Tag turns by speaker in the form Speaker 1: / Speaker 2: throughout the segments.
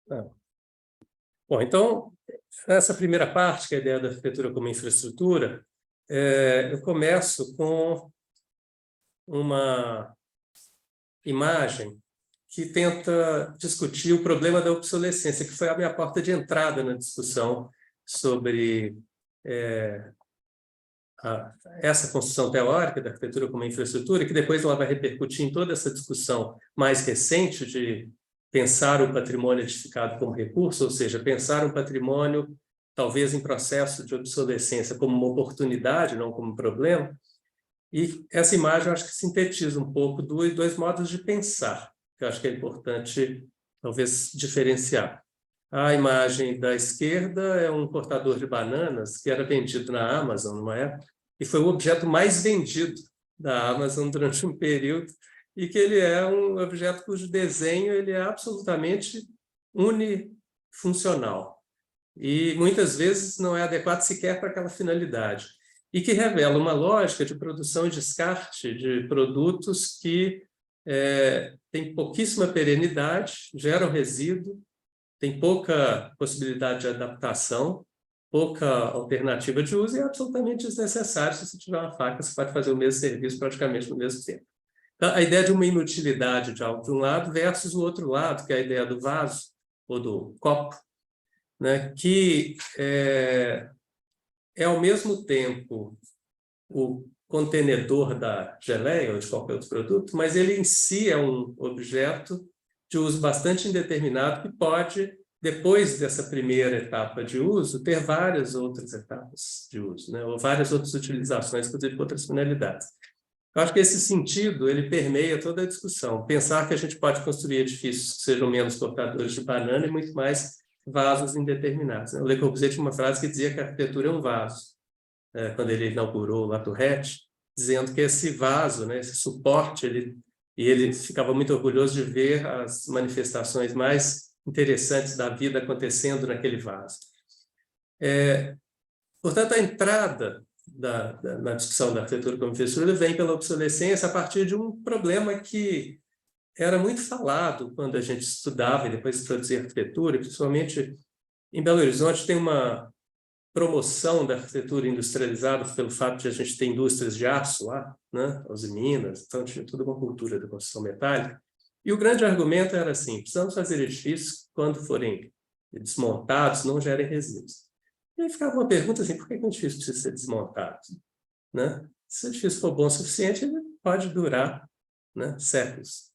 Speaker 1: Ah. Bom, então, nessa primeira parte, que é a ideia da arquitetura como infraestrutura, eu começo com uma imagem que tenta discutir o problema da obsolescência, que foi a minha porta de entrada na discussão sobre essa construção teórica da arquitetura como infraestrutura, que depois ela vai repercutir em toda essa discussão mais recente de pensar o patrimônio edificado como recurso, ou seja, pensar um patrimônio talvez em processo de obsolescência como uma oportunidade, não como um problema. E essa imagem eu acho que sintetiza um pouco dois modos de pensar, que eu acho que é importante talvez diferenciar. A imagem da esquerda é um cortador de bananas que era vendido na Amazon numa época, e foi o objeto mais vendido da Amazon durante um período, e que ele é um objeto cujo desenho ele é absolutamente unifuncional, e muitas vezes não é adequado sequer para aquela finalidade, e que revela uma lógica de produção e descarte de produtos que têm pouquíssima perenidade, geram resíduo, tem pouca possibilidade de adaptação, pouca alternativa de uso e é absolutamente desnecessário. Se você tiver uma faca, você pode fazer o mesmo serviço praticamente no mesmo tempo. Então, a ideia de uma inutilidade de algo de um lado versus o outro lado, que é a ideia do vaso ou do copo, né, que é ao mesmo tempo o contenedor da geleia ou de qualquer outro produto, mas ele em si é um objeto de uso bastante indeterminado que pode, depois dessa primeira etapa de uso, ter várias outras etapas de uso, né? Ou várias outras utilizações, inclusive com outras finalidades. Eu acho que esse sentido ele permeia toda a discussão. Pensar que a gente pode construir edifícios que sejam menos cortadores de banana e muito mais vasos indeterminados. O Le Corbusier tinha uma frase que dizia que a arquitetura é um vaso, quando ele inaugurou La Tourette, dizendo que esse vaso, né, esse suporte, ele ficava muito orgulhoso de ver as manifestações mais interessantes da vida acontecendo naquele vaso. Portanto, a entrada na discussão da arquitetura como infraestrutura vem pela obsolescência a partir de um problema que era muito falado quando a gente estudava e depois produzia arquitetura, principalmente em Belo Horizonte tem uma promoção da arquitetura industrializada pelo fato de a gente ter indústrias de aço lá, né, as minas, então tinha toda uma cultura da construção metálica. E o grande argumento era assim, precisamos fazer edifícios que, quando forem desmontados, não gerem resíduos. E aí ficava uma pergunta assim, por que um edifício precisa ser desmontado? Né? Se o edifício for bom o suficiente, ele pode durar, né, séculos.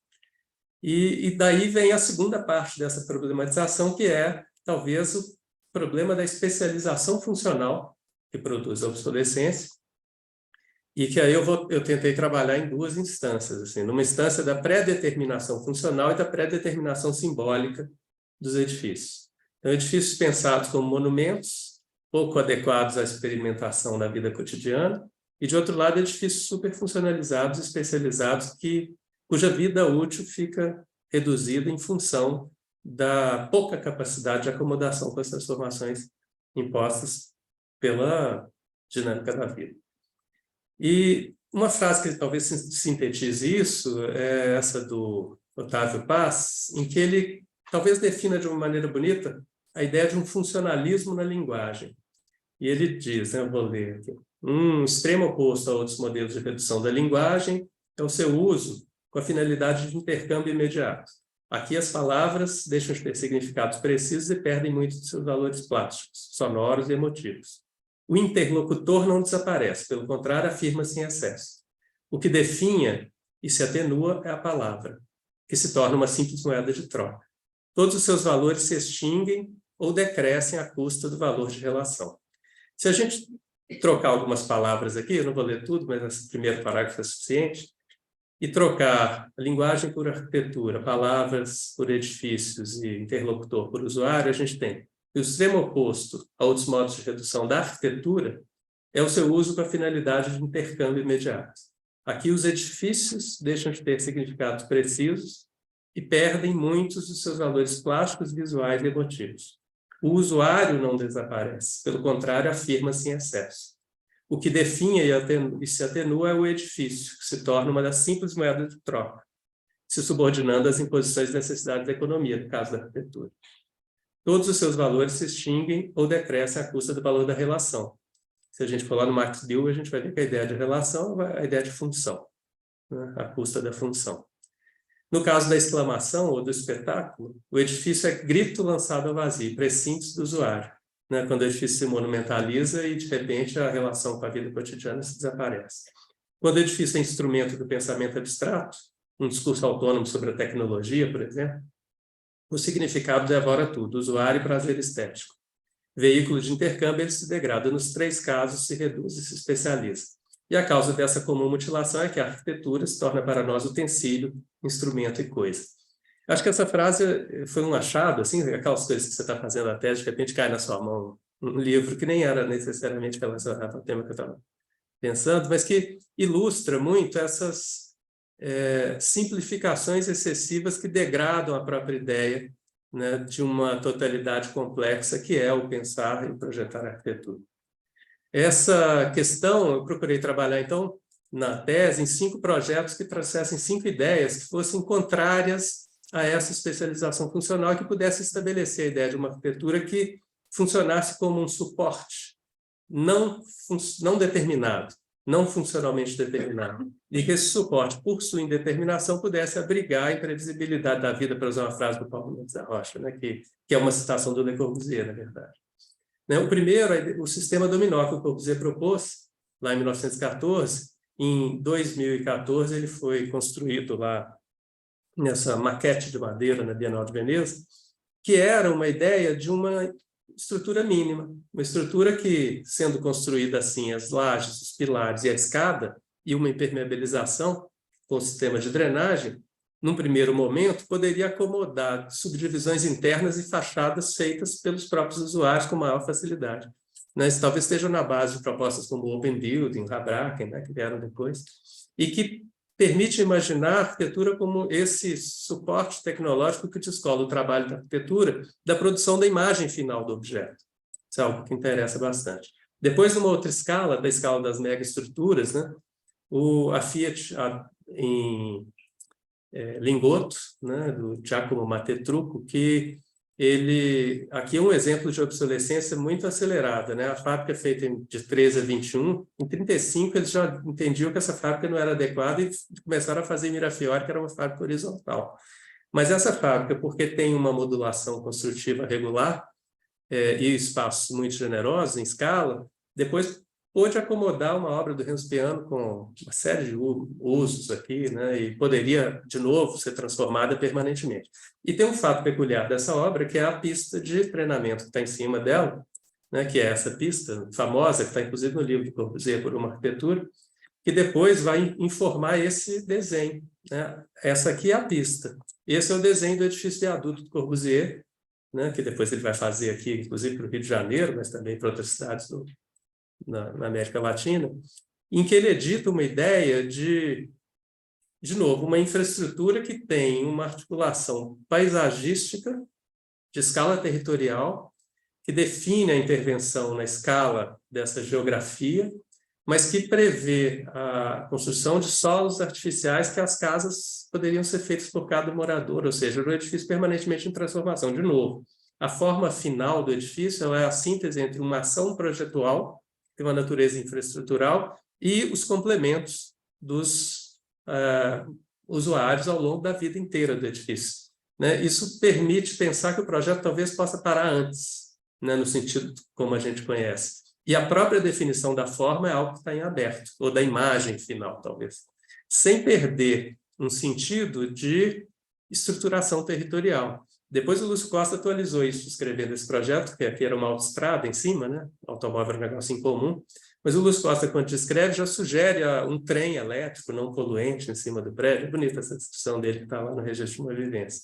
Speaker 1: E daí vem a segunda parte dessa problematização, que é, talvez, o problema da especialização funcional que produz a obsolescência, e que aí eu tentei trabalhar em duas instâncias, assim, numa instância da pré-determinação funcional e da pré-determinação simbólica dos edifícios. Então, edifícios pensados como monumentos, pouco adequados à experimentação da vida cotidiana, e, de outro lado, edifícios superfuncionalizados, especializados, cuja vida útil fica reduzida em função da pouca capacidade de acomodação com as transformações impostas pela dinâmica da vida. E uma frase que talvez sintetize isso é essa do Otávio Paz, em que ele talvez defina de uma maneira bonita a ideia de um funcionalismo na linguagem. E ele diz, né, eu vou ler aqui, um extremo oposto a outros modelos de redução da linguagem é o seu uso com a finalidade de intercâmbio imediato. Aqui as palavras deixam de ter significados precisos e perdem muito de seus valores plásticos, sonoros e emotivos. O interlocutor não desaparece, pelo contrário, afirma-se em excesso. O que definha e se atenua é a palavra, que se torna uma simples moeda de troca. Todos os seus valores se extinguem ou decrescem à custa do valor de relação. Se a gente trocar algumas palavras aqui, eu não vou ler tudo, mas esse primeiro parágrafo é suficiente, e trocar a linguagem por arquitetura, palavras por edifícios e interlocutor por usuário, a gente tem o extremo oposto a outros modos de redução da arquitetura é o seu uso com a finalidade de intercâmbio imediato. Aqui os edifícios deixam de ter significados precisos e perdem muitos dos seus valores plásticos, visuais e emotivos. O usuário não desaparece, pelo contrário, afirma-se em excesso. O que definha e se atenua é o edifício, que se torna uma das simples moedas de troca. se subordinando às imposições e necessidades da economia, no caso da arquitetura. Todos os seus valores se extinguem ou decrescem à custa do valor da relação. Se a gente for lá no Max Bill, a gente vai ver que a ideia de relação é a ideia de função, né? A custa da função. No caso da exclamação ou do espetáculo, o edifício é grito lançado ao vazio, pressíntese do usuário, né? Quando o edifício se monumentaliza e, de repente, a relação com a vida cotidiana se desaparece. Quando o edifício é instrumento do pensamento abstrato, um discurso autônomo sobre a tecnologia, por exemplo, o significado devora tudo, usuário e prazer estético. Veículo de intercâmbio, ele se degrada. Nos 3 casos, se reduz e se especializa. E a causa dessa comum mutilação é que a arquitetura se torna para nós utensílio, instrumento e coisa. Acho que essa frase foi um achado, assim, aquelas coisas que você está fazendo a tese, de repente cai na sua mão um livro que nem era necessariamente relacionado ao tema que eu estava pensando, mas que ilustra muito essas simplificações excessivas que degradam a própria ideia, né, de uma totalidade complexa que é o pensar e projetar a arquitetura. Essa questão, eu procurei trabalhar, então, na tese, em 5 projetos que trouxessem 5 ideias que fossem contrárias a essa especialização funcional e que pudesse estabelecer a ideia de uma arquitetura que funcionasse como um suporte não determinado, não funcionalmente determinado, e que esse suporte, por sua indeterminação, pudesse abrigar a imprevisibilidade da vida, para usar uma frase do Paulo Mendes da Rocha, né, que é uma citação do Le Corbusier, na verdade. Né, o primeiro, o sistema dominó que o Corbusier propôs, lá em 1914, em 2014 ele foi construído lá nessa maquete de madeira na Bienal de Veneza, que era uma ideia de uma estrutura mínima, uma estrutura que, sendo construída assim, as lajes, os pilares e a escada, e uma impermeabilização com o sistema de drenagem, num primeiro momento, poderia acomodar subdivisões internas e fachadas feitas pelos próprios usuários com maior facilidade. Isso talvez esteja na base de propostas como o Open Building, Habraken, né, que vieram depois, e que permite imaginar a arquitetura como esse suporte tecnológico que descola o trabalho da arquitetura da produção da imagem final do objeto. Isso é algo que interessa bastante. Depois, numa outra escala, da escala das megaestruturas, né, a Fiat, em Lingotto, né, do Giacomo Mattretrucco, que aqui é um exemplo de obsolescência muito acelerada, né? A fábrica é feita de 13 a 21, em 35 eles já entendiam que essa fábrica não era adequada e começaram a fazer em Mirafiori, que era uma fábrica horizontal. Mas essa fábrica, porque tem uma modulação construtiva regular e espaços muito generosos em escala, depois pôde acomodar uma obra do Renzo Piano com uma série de usos aqui, né, e poderia, de novo, ser transformada permanentemente. E tem um fato peculiar dessa obra, que é a pista de treinamento que está em cima dela, né, que é essa pista famosa, que está inclusive no livro de Corbusier, Por uma Arquitetura, que depois vai informar esse desenho, né? Essa aqui é a pista. Esse é o desenho do edifício viaduto do Corbusier, né, que depois ele vai fazer aqui, inclusive para o Rio de Janeiro, mas também para outras cidades na América Latina, em que ele edita uma ideia de novo, uma infraestrutura que tem uma articulação paisagística de escala territorial, que define a intervenção na escala dessa geografia, mas que prevê a construção de solos artificiais que as casas poderiam ser feitas por cada morador, ou seja, um edifício permanentemente em transformação. De novo, a forma final do edifício é a síntese entre uma ação projetual, tem uma natureza infraestrutural, e os complementos dos usuários ao longo da vida inteira do edifício. Né? Isso permite pensar que o projeto talvez possa parar antes, né? No sentido como a gente conhece. E a própria definição da forma é algo que está em aberto, ou da imagem final, talvez, sem perder um sentido de estruturação territorial. Depois o Lúcio Costa atualizou isso, escrevendo esse projeto, que aqui era uma autoestrada em cima, né? O automóvel era um negócio em comum, mas o Lúcio Costa, quando descreve, já sugere um trem elétrico não poluente em cima do prédio. É bonita essa descrição dele, que está lá no Registro de uma Vivência.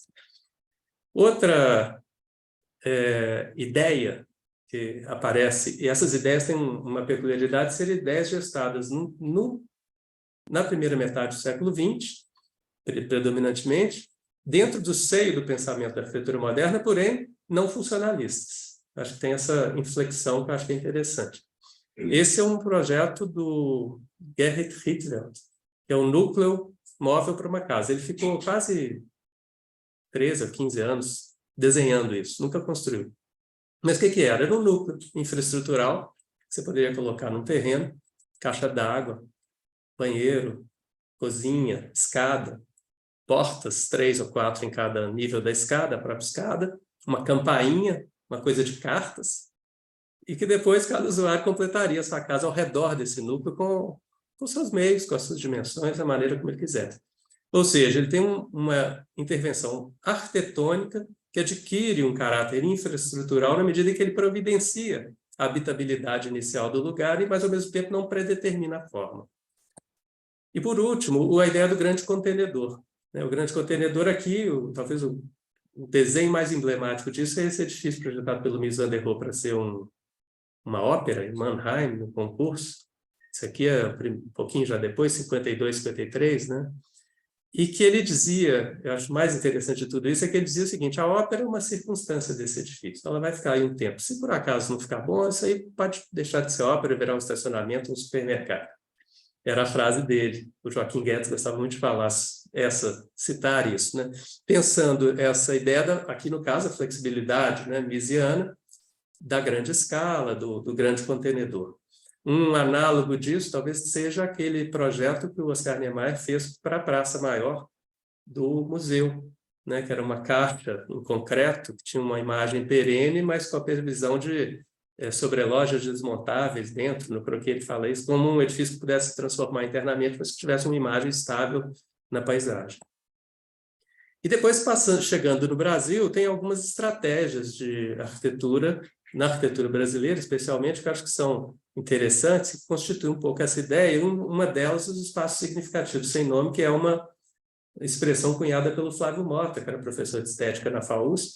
Speaker 1: Outra ideia que aparece, e essas ideias têm uma peculiaridade de serem ideias gestadas na primeira metade do século XX, predominantemente, dentro do seio do pensamento da arquitetura moderna, porém não funcionalistas. Acho que tem essa inflexão que eu acho que é interessante. Esse é um projeto do Gerrit Rietveld, que é o Núcleo móvel para uma casa. Ele ficou quase 13 ou 15 anos desenhando isso, nunca construiu. Mas o que era? Era um núcleo infraestrutural que você poderia colocar num terreno, caixa d'água, banheiro, cozinha, escada, portas, 3 ou 4 em cada nível da escada, a própria escada, uma campainha, uma coisa de cartas, e que depois cada usuário completaria a sua casa ao redor desse núcleo com seus meios, com as suas dimensões, da maneira como ele quisesse. Ou seja, ele tem uma intervenção arquitetônica que adquire um caráter infraestrutural na medida em que ele providencia a habitabilidade inicial do lugar mas, ao mesmo tempo, não predetermina a forma. E, por último, a ideia do grande contenedor. O grande contenedor aqui, talvez o desenho mais emblemático disso é esse edifício projetado pelo Mies van der Rohe para ser uma ópera em Mannheim, no concurso. Isso aqui é um pouquinho já depois, 52, 53, né? E que ele dizia, eu acho mais interessante de tudo isso, é que ele dizia o seguinte: a ópera é uma circunstância desse edifício, ela vai ficar aí um tempo. Se por acaso não ficar bom, isso aí pode deixar de ser ópera e virar um estacionamento, um supermercado. Era a frase dele. O Joaquim Guedes gostava muito de falar citar isso, né? Pensando essa ideia, aqui no caso, a flexibilidade, né, miesiana, da grande escala, do grande contenedor. Um análogo disso talvez seja aquele projeto que o Oscar Niemeyer fez para a Praça Maior do museu, né, que era uma caixa em concreto, que tinha uma imagem perene, mas com a previsão de sobrelojas desmontáveis dentro. No croquis ele fala isso, como um edifício que pudesse se transformar internamente, mas que tivesse uma imagem estável na paisagem. E depois, chegando no Brasil, tem algumas estratégias de arquitetura, na arquitetura brasileira, especialmente, que eu acho que são interessantes, que constituem um pouco essa ideia, e uma delas, os espaços significativos sem nome, que é uma expressão cunhada pelo Flávio Mota, que era professor de estética na FAUSP,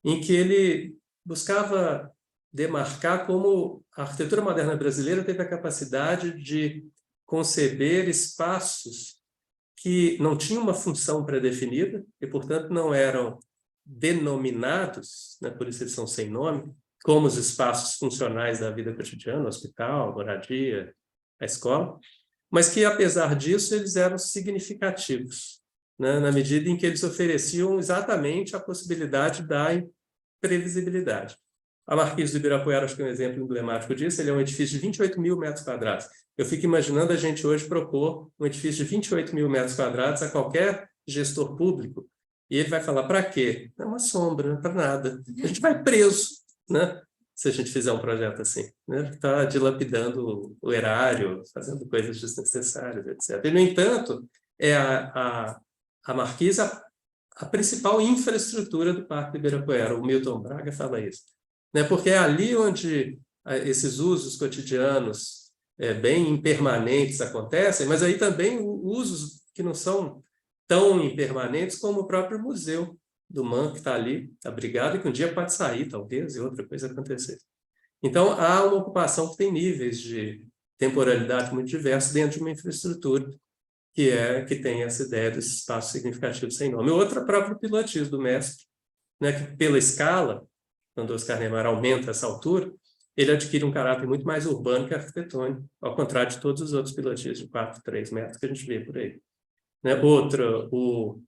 Speaker 1: em que ele buscava demarcar como a arquitetura moderna brasileira teve a capacidade de conceber espaços que não tinham uma função pré-definida e, portanto, não eram denominados, né, por isso eles são sem nome, como os espaços funcionais da vida cotidiana, o hospital, a moradia, a escola, mas que, apesar disso, eles eram significativos, né, na medida em que eles ofereciam exatamente a possibilidade da imprevisibilidade. A Marquise do Ibirapuera, acho que é um exemplo emblemático disso. Ele é um edifício de 28 mil metros quadrados. Eu fico imaginando a gente hoje propor um edifício de 28 mil metros quadrados a qualquer gestor público, e ele vai falar: para quê? É uma sombra, não é para nada. A gente vai preso, né? Se a gente fizer um projeto assim, né? Está dilapidando o erário, fazendo coisas desnecessárias, etc. E, no entanto, é a Marquise a principal infraestrutura do Parque do Ibirapuera. O Milton Braga fala isso, né? Porque é ali onde esses usos cotidianos bem impermanentes acontecem, mas aí também usos que não são tão impermanentes como o próprio museu do MAN, que está ali, abrigado, e que um dia pode sair, talvez, e outra coisa acontecer. Então, há uma ocupação que tem níveis de temporalidade muito diversos dentro de uma infraestrutura que tem essa ideia desse espaço significativo sem nome. Outra, o próprio pilotismo do mestre, né, que pela escala, quando o Oscar Niemeyer aumenta essa altura, ele adquire um caráter muito mais urbano que arquitetônico, ao contrário de todos os outros pilotismos de 4, 3 metros que a gente vê por aí. Né? Outra, o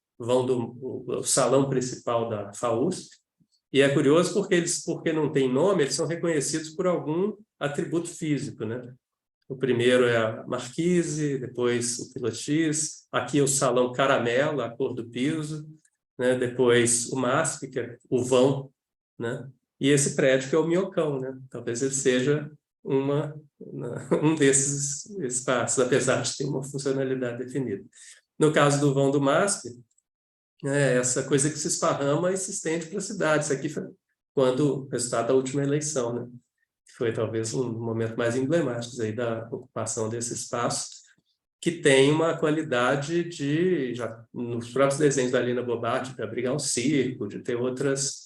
Speaker 1: salão principal da FAUSP, e é curioso porque não tem nome, eles são reconhecidos por algum atributo físico, né? O primeiro é a Marquise, depois o Pilotis, aqui o salão caramelo, a cor do piso, né? Depois o MASP, que é o vão, né? E esse prédio que é o Minhocão, né? Talvez ele seja um desses espaços, apesar de ter uma funcionalidade definida. No caso do vão do MASP, essa coisa que se esparrama e se estende para a cidade. Isso aqui foi quando o resultado da última eleição, né? Que foi talvez um momento mais emblemático aí da ocupação desse espaço, que tem uma qualidade já nos próprios desenhos da Lina Bobbart, de abrigar um circo, de ter outras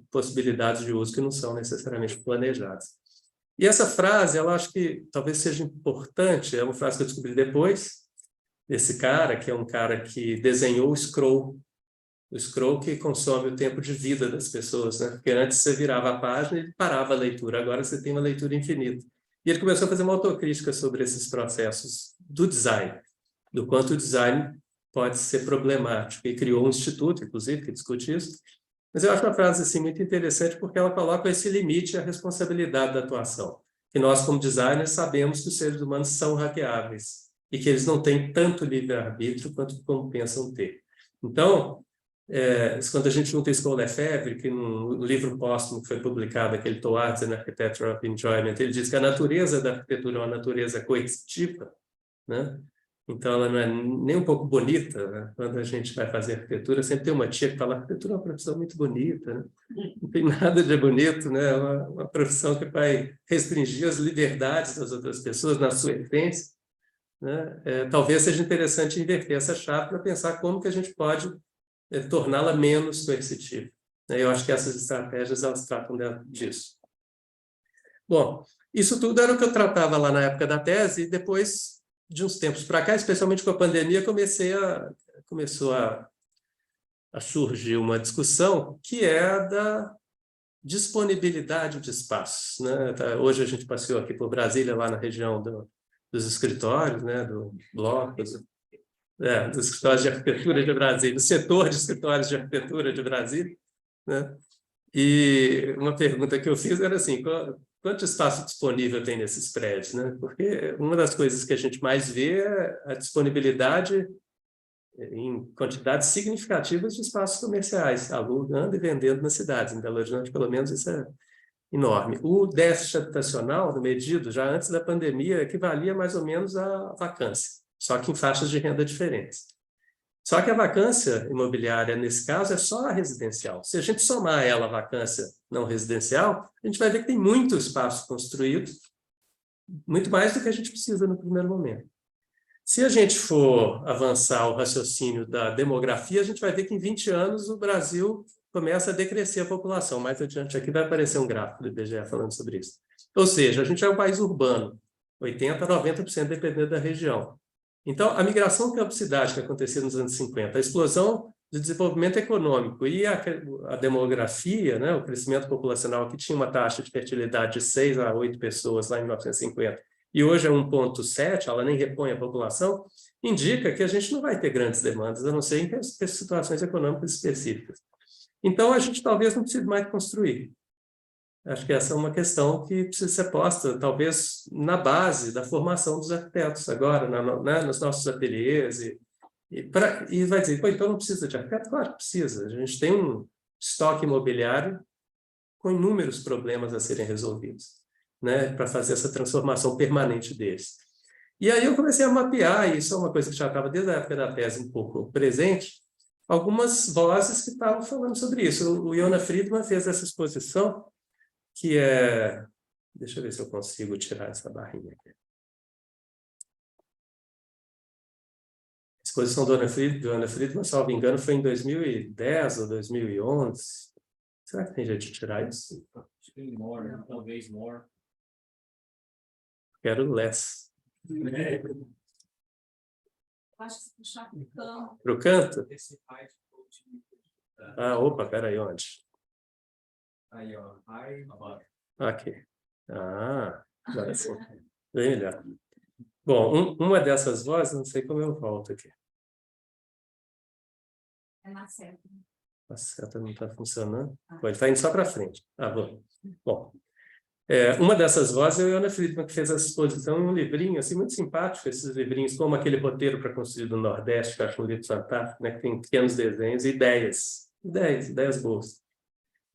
Speaker 1: possibilidades de uso que não são necessariamente planejadas. E essa frase, eu acho que talvez seja importante, é uma frase que eu descobri depois, desse cara, que é um cara que desenhou o scroll que consome o tempo de vida das pessoas, né? Porque antes você virava a página e parava a leitura, agora você tem uma leitura infinita. E ele começou a fazer uma autocrítica sobre esses processos do design. do quanto o design pode ser problemático. E criou um instituto, inclusive, que discute isso. Mas eu acho uma frase assim, muito interessante porque ela coloca esse limite à responsabilidade da atuação. Que nós, como designers, sabemos que os seres humanos são hackeáveis e que eles não têm tanto livre-arbítrio quanto como pensam ter. Então, quando a gente junta isso com o Lefebvre, que no livro póstumo que foi publicado, aquele Towards an Architecture of Enjoyment, ele diz que a natureza da arquitetura é uma natureza coercitiva, né? Então, ela não é nem um pouco bonita, né? Quando a gente vai fazer arquitetura, sempre tem uma tia que fala, arquitetura é uma profissão muito bonita, né? Não tem nada de bonito, né? É uma profissão que vai restringir as liberdades das outras pessoas na sua essência, né? Talvez seja interessante inverter essa chave para pensar como que a gente pode torná-la menos coercitiva. Eu acho que essas estratégias, elas tratam disso. Bom, isso tudo era o que eu tratava lá na época da tese, e depois, de uns tempos para cá, especialmente com a pandemia, começou a surgir uma discussão que é a da disponibilidade de espaços, né? Hoje a gente passeou aqui por Brasília, lá na região dos escritórios, né? Do bloco, dos escritórios de arquitetura de Brasília, do setor de escritórios de arquitetura de Brasília, né? E uma pergunta que eu fiz era assim, quanto espaço disponível tem nesses prédios, né? Porque uma das coisas que a gente mais vê é a disponibilidade em quantidades significativas de espaços comerciais, alugando e vendendo nas cidades. Em Belo Horizonte, pelo menos, isso é enorme. O déficit habitacional, medido já antes da pandemia, equivalia mais ou menos à vacância, só que em faixas de renda diferentes. Só que a vacância imobiliária, nesse caso, é só a residencial. Se a gente somar ela à vacância não residencial, a gente vai ver que tem muito espaço construído, muito mais do que a gente precisa no primeiro momento. Se a gente for avançar o raciocínio da demografia, a gente vai ver que em 20 anos o Brasil começa a decrescer a população. Mais adiante aqui vai aparecer um gráfico do IBGE falando sobre isso. Ou seja, a gente é um país urbano, 80% a 90% dependendo da região. Então, a migração campo-cidade que aconteceu nos anos 50, a explosão do desenvolvimento econômico e a demografia, né, o crescimento populacional, que tinha uma taxa de fertilidade de 6 a 8 pessoas lá em 1950, e hoje é 1,7, ela nem repõe a população, indica que a gente não vai ter grandes demandas, a não ser em situações econômicas específicas. Então, a gente talvez não precise mais construir. Acho que essa é uma questão que precisa ser posta, talvez, na base da formação dos arquitetos agora, nos nossos ateliês. E vai dizer, pô, então não precisa de arquiteto? Claro que precisa. A gente tem um estoque imobiliário com inúmeros problemas a serem resolvidos, né, para fazer essa transformação permanente deles. E aí eu comecei a mapear, e isso é uma coisa que já estava desde a época da tese um pouco presente, algumas vozes que estavam falando sobre isso. O Yonah Friedman fez essa exposição, que é... Deixa eu ver se eu consigo tirar essa barrinha aqui. A exposição do Yonah Friedman, salvo engano, foi em 2010 ou 2011. Será que tem jeito de tirar isso?
Speaker 2: Talvez more.
Speaker 1: Quero less.
Speaker 3: Acho que se puxar para o canto.
Speaker 1: Para o canto? Ah, opa, peraí, onde?
Speaker 2: Aí, ó.
Speaker 1: Aqui. Ah, agora sim. Bem melhor. Bom, uma dessas vozes, não sei como eu volto aqui.
Speaker 3: É na seta.
Speaker 1: A seta não está funcionando. Pô, ele está indo só para frente. Ah, bom. Uma dessas vozes é o Yonah Friedman, que fez essa exposição em um livrinho, assim, muito simpático, esses livrinhos, como aquele roteiro para construir do Nordeste, que eu acho um livro fantástico, né, que tem pequenos desenhos e ideias boas.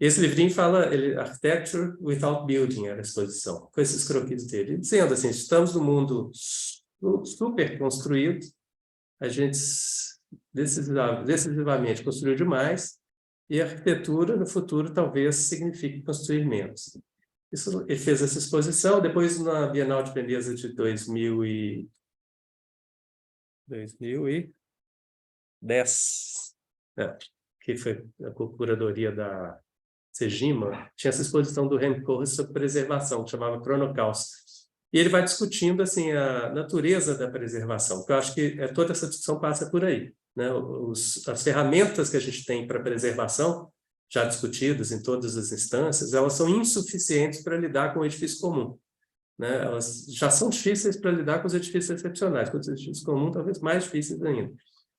Speaker 1: Esse livrinho fala, Architecture Without Building, era a exposição, com esses croquis dele, dizendo assim, estamos num mundo super construído, a gente decisivamente construiu demais, e a arquitetura, no futuro, talvez signifique construir menos. Ele fez essa exposição, depois na Bienal de Veneza de 2010, que foi a curadoria da Sejima, tinha essa exposição do Rem Koolhaas sobre preservação, que chamava Chronocaust. E ele vai discutindo assim, a natureza da preservação, porque eu acho que toda essa discussão passa por aí, né? As ferramentas que a gente tem para preservação, já discutidas em todas as instâncias, elas são insuficientes para lidar com o edifício comum. né? Elas já são difíceis para lidar com os edifícios excepcionais, com os edifícios comuns, talvez mais difíceis ainda.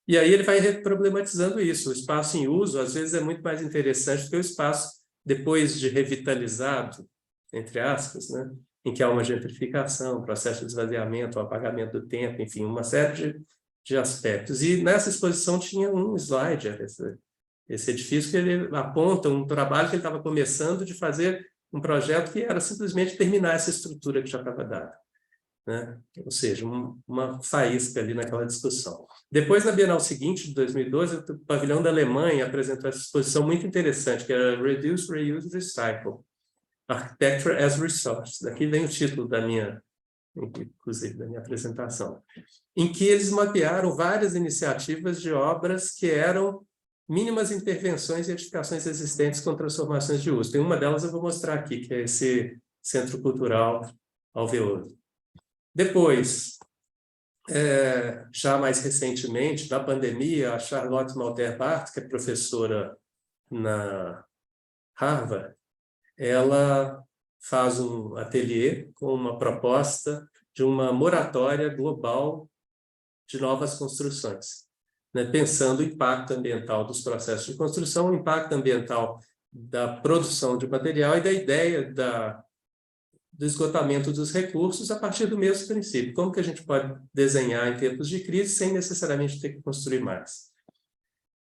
Speaker 1: E aí ele vai problematizando isso. O espaço em uso, às vezes, é muito mais interessante do que o espaço depois de revitalizado, entre aspas, né? Em que há uma gentrificação, processo de esvaziamento, o apagamento do tempo, enfim, uma série de aspectos. E nessa exposição tinha um slide, esse edifício, que ele aponta um trabalho que ele estava começando de fazer um projeto que era simplesmente terminar essa estrutura que já estava dada, né? Ou seja, uma faísca ali naquela discussão. Depois, na Bienal seguinte, de 2012, o Pavilhão da Alemanha apresentou essa exposição muito interessante, que era Reduce, Reuse, Recycle, Architecture as Resource. Daqui vem o título da minha, inclusive, da minha apresentação, em que eles mapearam várias iniciativas de obras que eram mínimas intervenções e edificações existentes com transformações de uso. Tem uma delas eu vou mostrar aqui, que é esse Centro Cultural Alveolo. Depois, já mais recentemente, da pandemia, a Charlotte Malter-Barth, que é professora na Harvard, ela faz um ateliê com uma proposta de uma moratória global de novas construções, né? Pensando o impacto ambiental dos processos de construção, o impacto ambiental da produção de material e da ideia do esgotamento dos recursos a partir do mesmo princípio. Como que a gente pode desenhar em tempos de crise sem necessariamente ter que construir mais?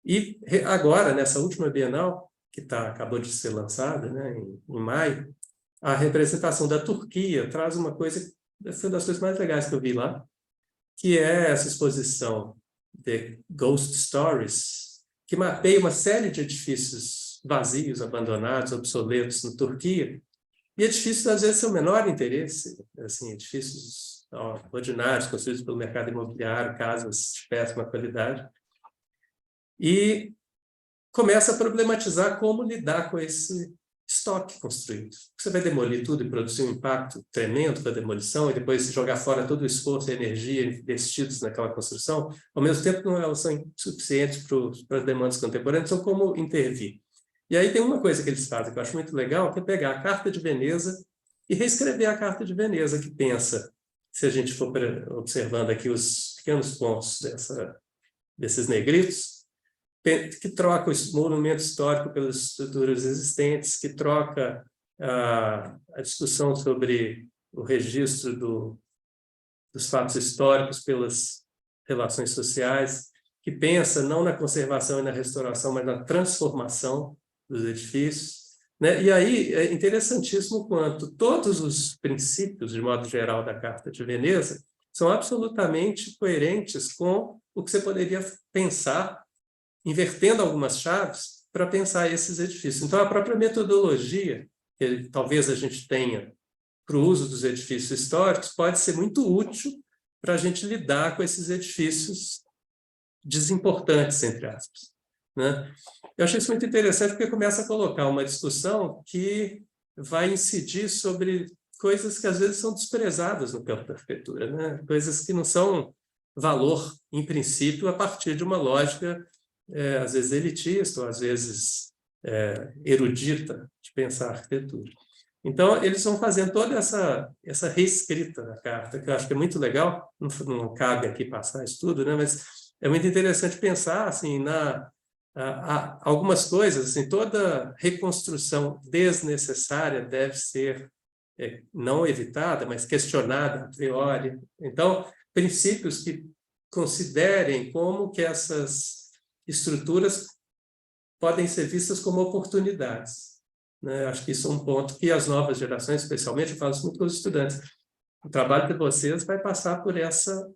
Speaker 1: E agora, nessa última Bienal, que acabou de ser lançada, né, em maio, a representação da Turquia traz uma coisa, foi uma das coisas mais legais que eu vi lá, que é essa exposição The Ghost Stories, que mapeia uma série de edifícios vazios, abandonados, obsoletos na Turquia, e edifícios, às vezes, são menor interesse, assim, edifícios ordinários, construídos pelo mercado imobiliário, casas de péssima qualidade, e começa a problematizar como lidar com esse estoque construído. Você vai demolir tudo e produzir um impacto tremendo da demolição e depois jogar fora todo o esforço e energia investidos naquela construção, ao mesmo tempo não elas são insuficientes para as demandas contemporâneas, então como intervir? E aí tem uma coisa que eles fazem que eu acho muito legal, que é pegar a Carta de Veneza e reescrever a Carta de Veneza, que pensa, se a gente for observando aqui os pequenos pontos desses negritos, que troca o monumento histórico pelas estruturas existentes, que troca a discussão sobre o registro dos fatos históricos pelas relações sociais, que pensa não na conservação e na restauração, mas na transformação dos edifícios, né? E aí é interessantíssimo quanto todos os princípios, de modo geral, da Carta de Veneza são absolutamente coerentes com o que você poderia pensar, invertendo algumas chaves para pensar esses edifícios. Então, a própria metodologia que talvez a gente tenha para o uso dos edifícios históricos pode ser muito útil para a gente lidar com esses edifícios desimportantes, entre aspas, né? Eu achei isso muito interessante porque começa a colocar uma discussão que vai incidir sobre coisas que às vezes são desprezadas no campo da arquitetura, né? Coisas que não são valor, em princípio, a partir de uma lógica, às vezes elitista, ou às vezes erudita, de pensar a arquitetura. Então, eles vão fazendo toda essa reescrita da carta, que eu acho que é muito legal, não cabe aqui passar isso tudo, né? Mas é muito interessante pensar assim, algumas coisas, assim, toda reconstrução desnecessária deve ser não evitada, mas questionada a priori. Então, princípios que considerem como que essas estruturas podem ser vistas como oportunidades, né? Acho que isso é um ponto que as novas gerações, especialmente, eu falo isso muito com os estudantes, o trabalho de vocês vai passar por essa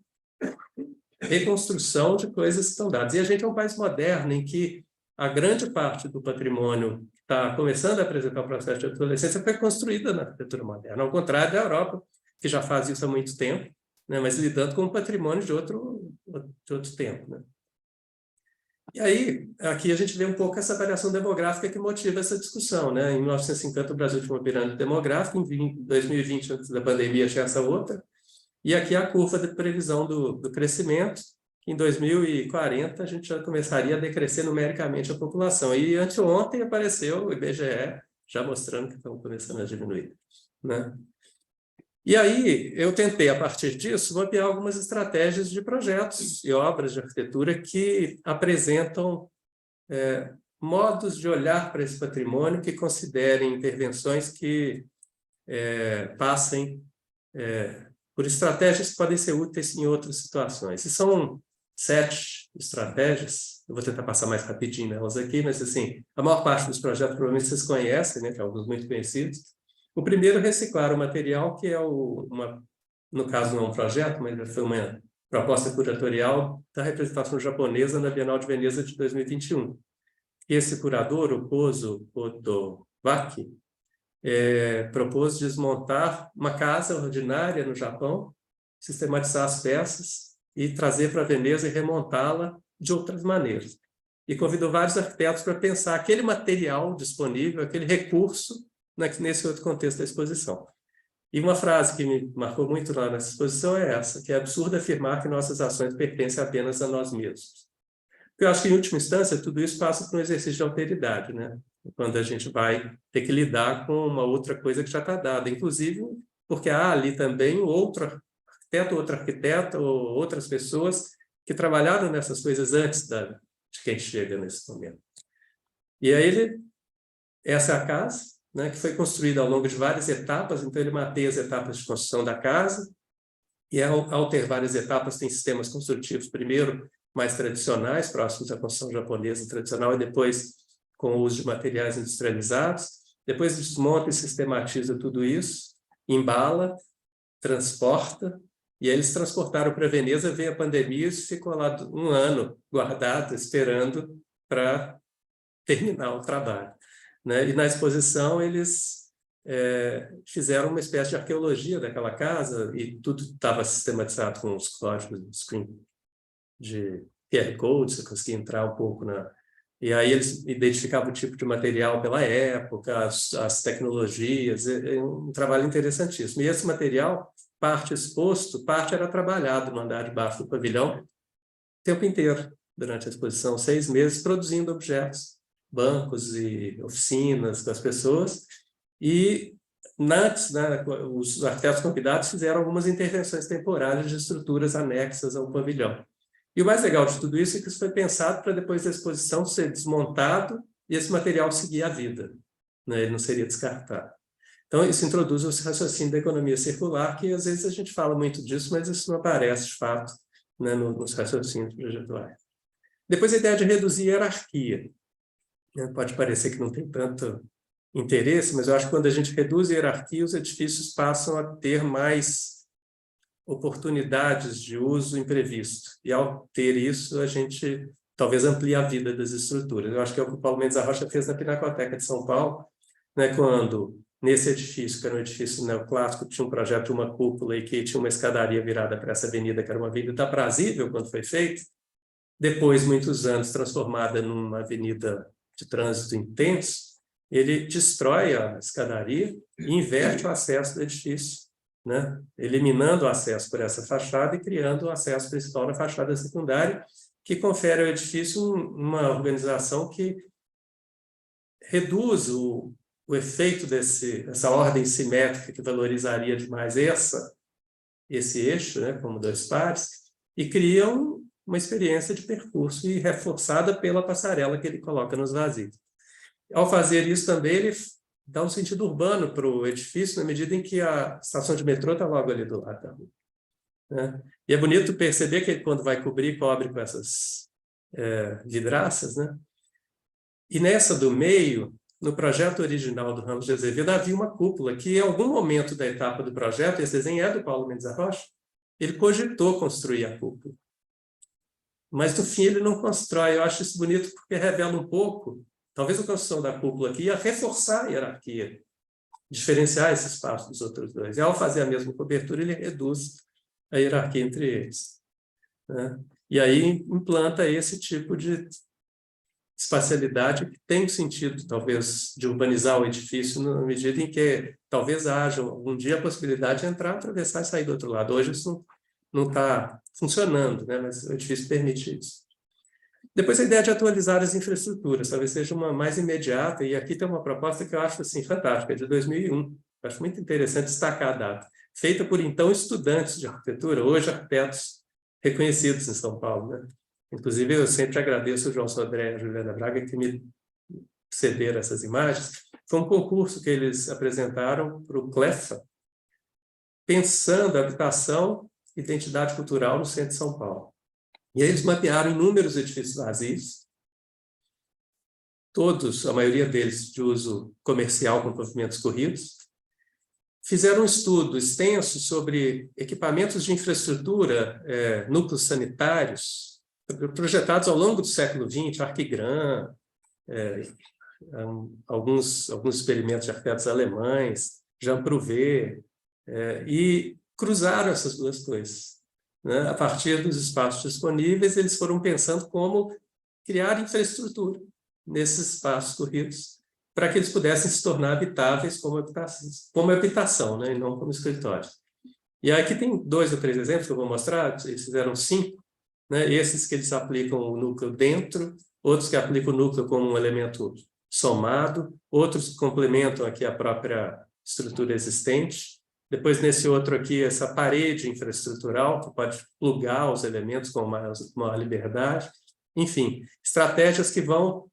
Speaker 1: reconstrução de coisas que estão dadas. E a gente é um país moderno em que a grande parte do patrimônio que está começando a apresentar o processo de obsolescência foi construída na arquitetura moderna, ao contrário da Europa, que já faz isso há muito tempo, né, mas lidando com um patrimônio de outro tempo, né? E aí, aqui a gente vê um pouco essa variação demográfica que motiva essa discussão, né? Em 1950, o Brasil tinha uma pirâmide demográfica, em 2020, antes da pandemia, tinha essa outra, e aqui a curva de previsão do crescimento. Em 2040, a gente já começaria a decrescer numericamente a população. E anteontem apareceu o IBGE já mostrando que estão começando a diminuir, né? E aí eu tentei, a partir disso, mapear algumas estratégias de projetos e obras de arquitetura que apresentam modos de olhar para esse patrimônio que considerem intervenções que passem por estratégias que podem ser úteis em outras situações. E são 7 estratégias, eu vou tentar passar mais rapidinho nelas aqui, mas assim, a maior parte dos projetos provavelmente vocês conhecem, né, que é alguns muito conhecidos. O primeiro, reciclar o material, que é no caso não é um projeto, mas foi uma proposta curatorial da representação japonesa na Bienal de Veneza de 2021. E esse curador, o Kozo Otowaki, propôs desmontar uma casa ordinária no Japão, sistematizar as peças e trazer para Veneza e remontá-la de outras maneiras. E convidou vários arquitetos para pensar aquele material disponível, aquele recurso, nesse outro contexto da exposição. E uma frase que me marcou muito lá nessa exposição é essa, que é absurdo afirmar que nossas ações pertencem apenas a nós mesmos. Eu acho que, em última instância, tudo isso passa por um exercício de alteridade, né? Quando a gente vai ter que lidar com uma outra coisa que já está dada, inclusive porque há ali também outro arquiteto ou outras pessoas que trabalharam nessas coisas antes de quem chega nesse momento. E aí essa é a casa, né, que foi construída ao longo de várias etapas, então ele mapeia as etapas de construção da casa, e ao ter várias etapas tem sistemas construtivos, primeiro mais tradicionais, próximos à construção japonesa tradicional, e depois com o uso de materiais industrializados. Depois desmonta e sistematiza tudo isso, embala, transporta, e aí eles transportaram para Veneza, veio a pandemia e ficou lá 1 ano guardado, esperando para terminar o trabalho, né? E na exposição eles fizeram uma espécie de arqueologia daquela casa e tudo estava sistematizado com os códigos de QR Code, você conseguia entrar um pouco na... E aí eles identificavam o tipo de material pela época, as tecnologias, um trabalho interessantíssimo. E esse material, parte exposto, parte era trabalhado no andar de baixo do pavilhão o tempo inteiro, durante a exposição, 6 meses, produzindo objetos, bancos e oficinas das pessoas. E antes, né, os arquitetos convidados fizeram algumas intervenções temporárias de estruturas anexas ao pavilhão. E o mais legal de tudo isso é que isso foi pensado para depois da exposição ser desmontado e esse material seguir a vida, né? Ele não seria descartado. Então, isso introduz o raciocínio da economia circular, que às vezes a gente fala muito disso, mas isso não aparece de fato, né, nos raciocínios projetuais. Depois, a ideia de reduzir a hierarquia. Pode parecer que não tem tanto interesse, mas eu acho que quando a gente reduz a hierarquia, os edifícios passam a ter mais oportunidades de uso imprevisto. E, ao ter isso, a gente talvez amplie a vida das estruturas. Eu acho que é o que o Paulo Mendes da Rocha fez na Pinacoteca de São Paulo, né, quando, nesse edifício, que era um edifício neoclássico, tinha um projeto de uma cúpula e que tinha uma escadaria virada para essa avenida, que era uma avenida aprazível quando foi feito, depois, muitos anos, transformada numa avenida de trânsito intenso, ele destrói a escadaria e inverte o acesso do edifício, né? Eliminando o acesso por essa fachada e criando o acesso principal na fachada secundária, que confere ao edifício uma organização que reduz o efeito dessa ordem simétrica que valorizaria demais esse eixo, né, como 2 pares, e cria uma experiência de percurso e reforçada pela passarela que ele coloca nos vazios. Ao fazer isso também, ele dá um sentido urbano para o edifício, na medida em que a estação de metrô está logo ali do lado da rua, né? E é bonito perceber que ele, quando vai cobrir, cobre com essas vidraças, né? E nessa do meio, no projeto original do Ramos de Azevedo, havia uma cúpula que, em algum momento da etapa do projeto, esse desenho é do Paulo Mendes da Rocha, ele cogitou construir a cúpula. Mas, no fim, ele não constrói. Eu acho isso bonito porque revela um pouco, talvez a construção da cúpula aqui ia reforçar a hierarquia, diferenciar esse espaço dos outros dois. E, ao fazer a mesma cobertura, ele reduz a hierarquia entre eles, né? E aí implanta esse tipo de espacialidade que tem sentido, talvez, de urbanizar o edifício na medida em que talvez haja algum dia a possibilidade de entrar, atravessar e sair do outro lado. Hoje isso não está funcionando, né? Mas o edifício permite isso. Depois, a ideia de atualizar as infraestruturas, talvez seja uma mais imediata, e aqui tem uma proposta que eu acho assim, fantástica, de 2001. Eu acho muito interessante destacar a data. feita por, então, estudantes de arquitetura, hoje arquitetos reconhecidos em São Paulo, né? Inclusive, eu sempre agradeço o João Sodré e a Juliana Braga que me cederam essas imagens. Foi um concurso que eles apresentaram para o CLEFA, pensando a habitação e identidade cultural no centro de São Paulo. E aí eles mapearam inúmeros edifícios vazios, todos, a maioria deles, de uso comercial com pavimentos corridos. Fizeram um estudo extenso sobre equipamentos de infraestrutura, núcleos sanitários, projetados ao longo do século XX, Arquigran, alguns experimentos de arquitetos alemães, Jean Prouvé, e cruzaram essas duas coisas, né? A partir dos espaços disponíveis, eles foram pensando como criar infraestrutura nesses espaços corridos, para que eles pudessem se tornar habitáveis como habitação, né? E não como escritório. E aqui tem 2 ou 3 exemplos que eu vou mostrar, eles fizeram 5, né? Esses que eles aplicam o núcleo dentro, outros que aplicam o núcleo como um elemento somado, outros que complementam aqui a própria estrutura existente. Depois, nesse outro aqui, essa parede infraestrutural, que pode plugar os elementos com maior liberdade. Enfim, estratégias que vão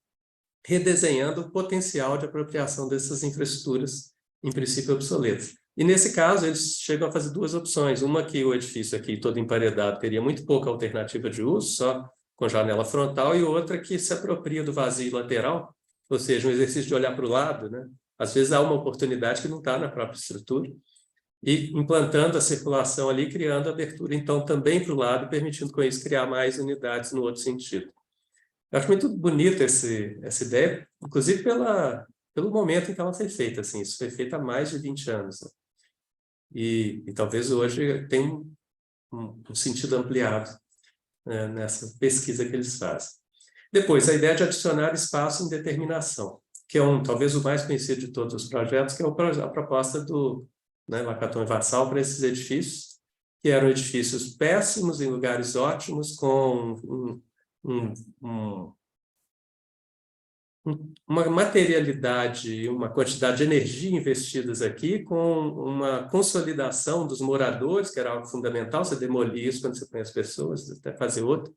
Speaker 1: redesenhando o potencial de apropriação dessas infraestruturas, em princípio, obsoletas. E, nesse caso, eles chegam a fazer 2 opções. Uma que o edifício aqui, todo emparedado, teria muito pouca alternativa de uso, só com janela frontal, e outra que se apropria do vazio lateral, ou seja, um exercício de olhar para o lado, né? Às vezes há uma oportunidade que não está na própria estrutura, e implantando a circulação ali, criando abertura, então, também para o lado, permitindo com isso criar mais unidades no outro sentido. Eu acho muito bonita essa ideia, inclusive pelo momento em que ela foi feita. Assim, isso foi feito há mais de 20 anos. Né? E talvez hoje tenha um sentido ampliado, né, nessa pesquisa que eles fazem. Depois, a ideia de adicionar espaço em determinação, que é talvez o mais conhecido de todos os projetos, que é a proposta do Lacaton e Vassal para esses edifícios, que eram edifícios péssimos em lugares ótimos, com uma materialidade e uma quantidade de energia investidas aqui, com uma consolidação dos moradores, que era algo fundamental, você demolir isso quando você põe as pessoas, até fazer outro,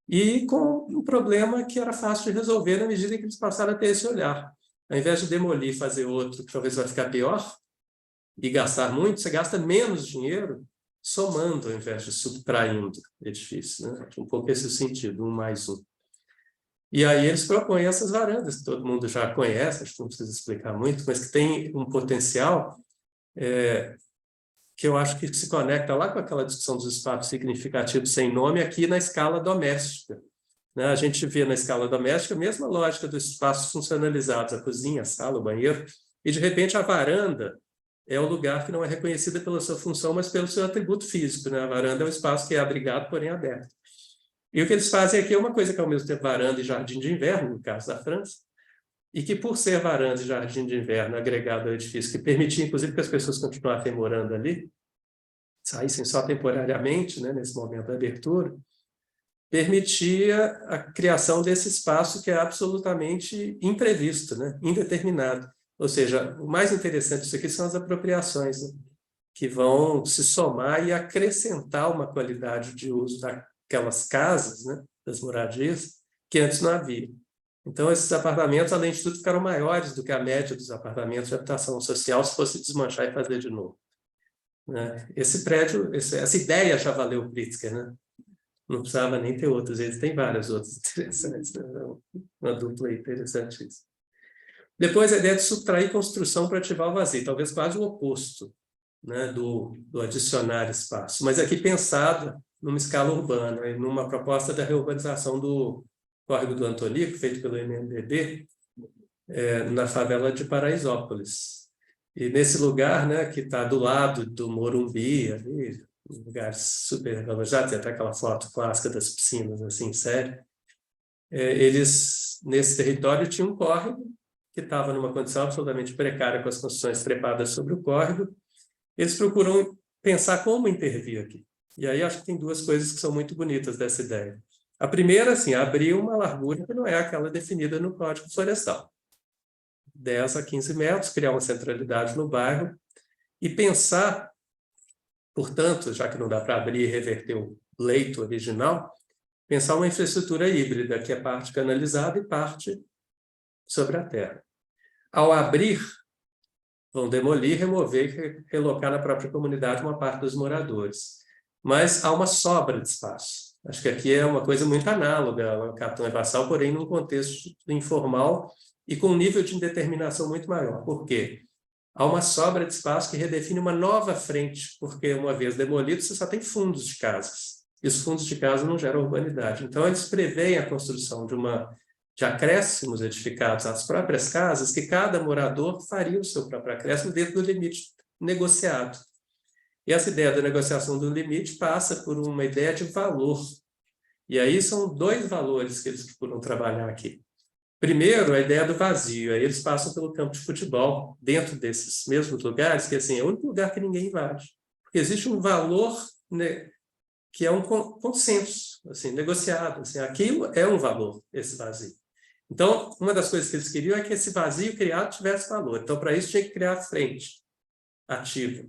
Speaker 1: e com um problema que era fácil de resolver na medida em que eles passaram a ter esse olhar. Ao invés de demolir e fazer outro, que talvez vai ficar pior, e gastar muito, você gasta menos dinheiro somando, ao invés de subtraindo edifícios. Né? Um pouco esse sentido, 1 mais 1. E aí eles propõem essas varandas, que todo mundo já conhece, acho que não precisa explicar muito, mas que tem um potencial que eu acho que se conecta lá com aquela discussão dos espaços significativos sem nome, aqui na escala doméstica. Né? A gente vê na escala doméstica a mesma lógica dos espaços funcionalizados, a cozinha, a sala, o banheiro, e de repente a varanda é o lugar que não é reconhecida pela sua função, mas pelo seu atributo físico. Né? A varanda é um espaço que é abrigado, porém aberto. E o que eles fazem aqui é uma coisa que é ao mesmo tempo varanda e jardim de inverno, no caso da França, e que por ser varanda e jardim de inverno agregado ao edifício, que permitia, inclusive, que as pessoas continuassem morando ali, saíssem só temporariamente, né, nesse momento da abertura, permitia a criação desse espaço que é absolutamente imprevisto, né, indeterminado. Ou seja, o mais interessante disso aqui são as apropriações, né, que vão se somar e acrescentar uma qualidade de uso daquelas casas, né, das moradias, que antes não havia. Então, esses apartamentos, além de tudo, ficaram maiores do que a média dos apartamentos de habitação social se fosse desmanchar e fazer de novo. Né? Esse prédio, essa ideia já valeu o Pritzker, né? Não precisava nem ter outros, eles têm várias outras interessantes, né? Uma dupla interessante isso. Depois, a ideia de subtrair construção para ativar o vazio, talvez quase o oposto, né, do adicionar espaço, mas aqui pensado numa escala urbana, e numa proposta da reurbanização do Córrego do Antonico, feito pelo MNDB, na favela de Paraisópolis. E nesse lugar, né, que está do lado do Morumbi, ali, um lugar super valorizados, tem até aquela foto clássica das piscinas, assim, sério. Eles, nesse território, tinham um córrego que estava numa condição absolutamente precária, com as construções trepadas sobre o córrego. Eles procuram pensar como intervir aqui. E aí acho que tem 2 coisas que são muito bonitas dessa ideia. A primeira, assim, abrir uma largura que não é aquela definida no Código Florestal. 10 a 15 metros, criar uma centralidade no bairro e pensar portanto, já que não dá para abrir e reverter o leito original, pensar uma infraestrutura híbrida, que é parte canalizada e parte sobre a terra. Ao abrir, vão demolir, remover e relocar na própria comunidade uma parte dos moradores. Mas há uma sobra de espaço. Acho que aqui é uma coisa muito análoga ao Capitão e Vassal, porém num contexto informal e com um nível de indeterminação muito maior. Por quê? Há uma sobra de espaço que redefine uma nova frente, porque uma vez demolido, você só tem fundos de casas. E os fundos de casa não geram urbanidade. Então, eles preveem a construção de acréscimos edificados às próprias casas, que cada morador faria o seu próprio acréscimo dentro do limite negociado. E essa ideia da negociação do limite passa por uma ideia de valor. E aí são dois valores que eles procuram trabalhar aqui. Primeiro, a ideia do vazio. Aí eles passam pelo campo de futebol, dentro desses mesmos lugares, que assim, é o único lugar que ninguém invade. Porque existe um valor, né, que é um consenso, assim, negociado. Assim, aquilo é um valor, esse vazio. Então, uma das coisas que eles queriam é que esse vazio criado tivesse valor. Então, para isso, tinha que criar a frente ativa.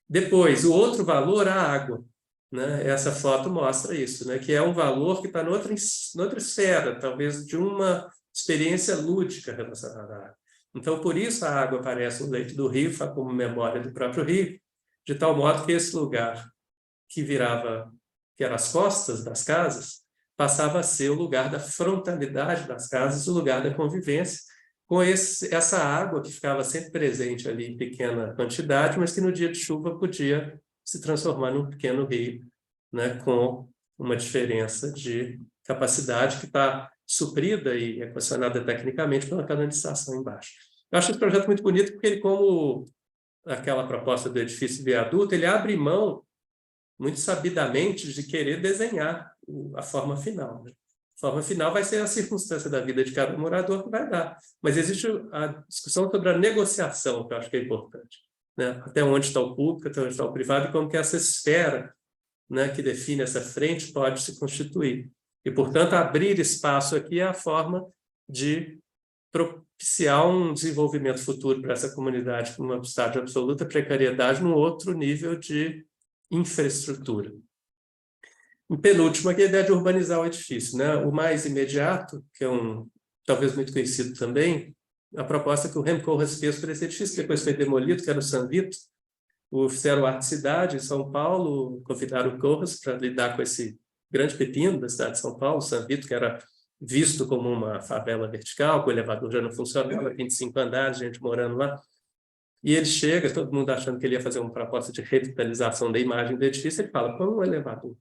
Speaker 1: Depois, o outro valor, a água. Né? Essa foto mostra isso, né? Que é um valor que está noutra esfera, talvez de uma experiência lúdica relacionada à água. Então, por isso a água aparece no leito do rio, como memória do próprio rio, de tal modo que esse lugar que era as costas das casas, passava a ser o lugar da frontalidade das casas, o lugar da convivência, com essa água que ficava sempre presente ali em pequena quantidade, mas que no dia de chuva podia se transformar num pequeno rio, né, com uma diferença de capacidade que está suprida e equacionada tecnicamente pela canalização embaixo. Eu acho esse projeto muito bonito porque ele, como aquela proposta do edifício viaduto, ele abre mão muito sabidamente de querer desenhar a forma final. Né? A forma final vai ser a circunstância da vida de cada morador que vai dar. Mas existe a discussão sobre a negociação, que eu acho que é importante. Né? Até onde está o público, até onde está o privado, e como que essa esfera, né, que define essa frente pode se constituir. E, portanto, abrir espaço aqui é a forma de propiciar um desenvolvimento futuro para essa comunidade com um estado de absoluta precariedade num outro nível de infraestrutura. Em penúltimo, aqui a ideia de urbanizar o edifício. Né? O mais imediato, que é talvez muito conhecido também, a proposta que o Rem Koolhaas fez para esse edifício, que depois foi demolido, que era o San Vito. Fizeram Arte Cidade em São Paulo, convidaram o Koolhaas para lidar com esse grande pepino da cidade de São Paulo, San Vito, que era visto como uma favela vertical, que o elevador já não funcionava, 25 andares, gente morando lá. E ele chega, todo mundo achando que ele ia fazer uma proposta de revitalização da imagem do edifício, ele fala, põe um elevador.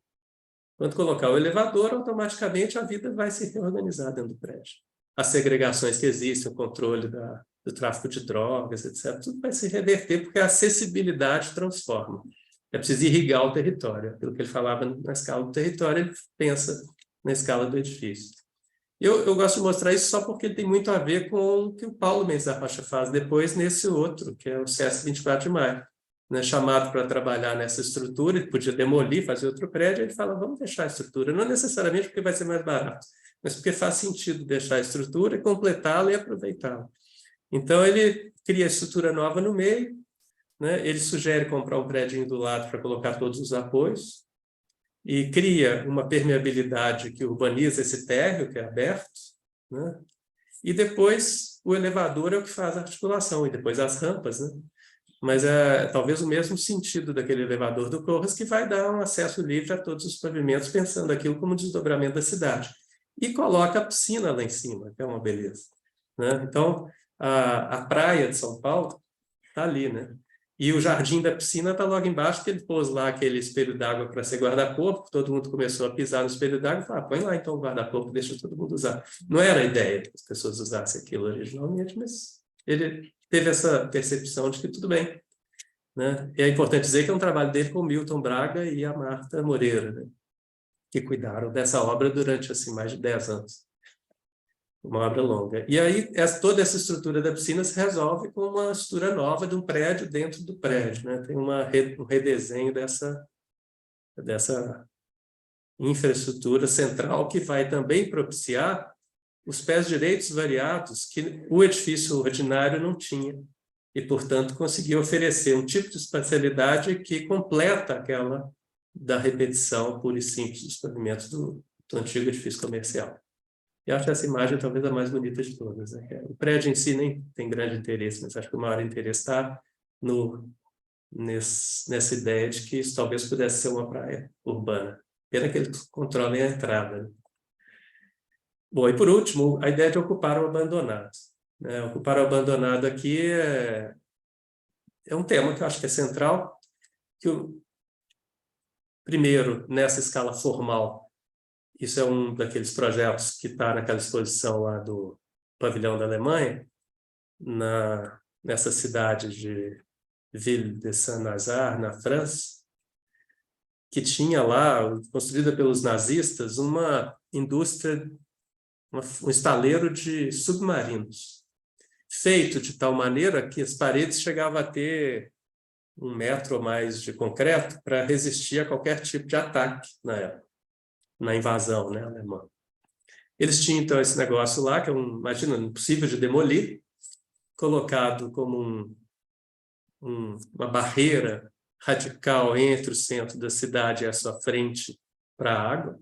Speaker 1: Quando colocar o elevador, automaticamente a vida vai se reorganizar dentro do prédio. As segregações que existem, o controle do tráfico de drogas, etc., tudo vai se reverter, porque a acessibilidade transforma. É preciso irrigar o território. Aquilo que ele falava na escala do território, ele pensa na escala do edifício. Eu gosto de mostrar isso só porque ele tem muito a ver com o que o Paulo Mendes da Rocha faz depois nesse outro, que é o SESC 24 de Maio. Né, chamado para trabalhar nessa estrutura, ele podia demolir, fazer outro prédio, ele fala, vamos deixar a estrutura, não necessariamente porque vai ser mais barato, mas porque faz sentido deixar a estrutura, completá-la e aproveitá-la. Então, ele cria a estrutura nova no meio, né, ele sugere comprar um prédio do lado para colocar todos os apoios, e cria uma permeabilidade que urbaniza esse térreo, que é aberto, né, e depois o elevador é o que faz a articulação, e depois as rampas, né? Mas é talvez o mesmo sentido daquele elevador do Koolhaas, que vai dar um acesso livre a todos os pavimentos, pensando aquilo como desdobramento da cidade. E coloca a piscina lá em cima, que é uma beleza. Né? Então, a praia de São Paulo está ali, né? E o jardim da piscina está logo embaixo, que ele pôs lá aquele espelho d'água para ser guarda-corpo, todo mundo começou a pisar no espelho d'água e falou, põe lá então o guarda-corpo, deixa todo mundo usar. Não era a ideia que as pessoas usassem aquilo originalmente, mas ele teve essa percepção de que tudo bem. Né? E é importante dizer que é um trabalho dele com o Milton Braga e a Marta Moreira, né? Que cuidaram dessa obra durante assim, mais de 10 anos. Uma obra longa. E aí, toda essa estrutura da piscina se resolve com uma estrutura nova de um prédio dentro do prédio. Né? Tem um redesenho dessa infraestrutura central que vai também propiciar os pés direitos variados que o edifício ordinário não tinha. e, portanto, conseguir oferecer um tipo de espacialidade que completa aquela da repetição pura e simples dos pavimentos do antigo edifício comercial. E acho essa imagem talvez a mais bonita de todas, né? O prédio em si nem tem grande interesse, mas acho que o maior interesse está nessa ideia de que isso talvez pudesse ser uma praia urbana. Pena que eles controlem a entrada, né? Bom, e por último, a ideia de ocupar o abandonado, né? Ocupar o abandonado aqui é um tema que eu acho que é central, que primeiro, nessa escala formal, isso é um daqueles projetos que está naquela exposição lá do Pavilhão da Alemanha, nessa cidade de Ville de Saint-Nazaire, na França, que tinha lá, construída pelos nazistas, uma indústria, um estaleiro de submarinos, feito de tal maneira que as paredes chegavam a ter 1 metro ou mais de concreto para resistir a qualquer tipo de ataque na época, na invasão, né, alemã. Eles tinham, então, esse negócio lá, que é imagina, impossível de demolir, colocado como uma barreira radical entre o centro da cidade e a sua frente para a água.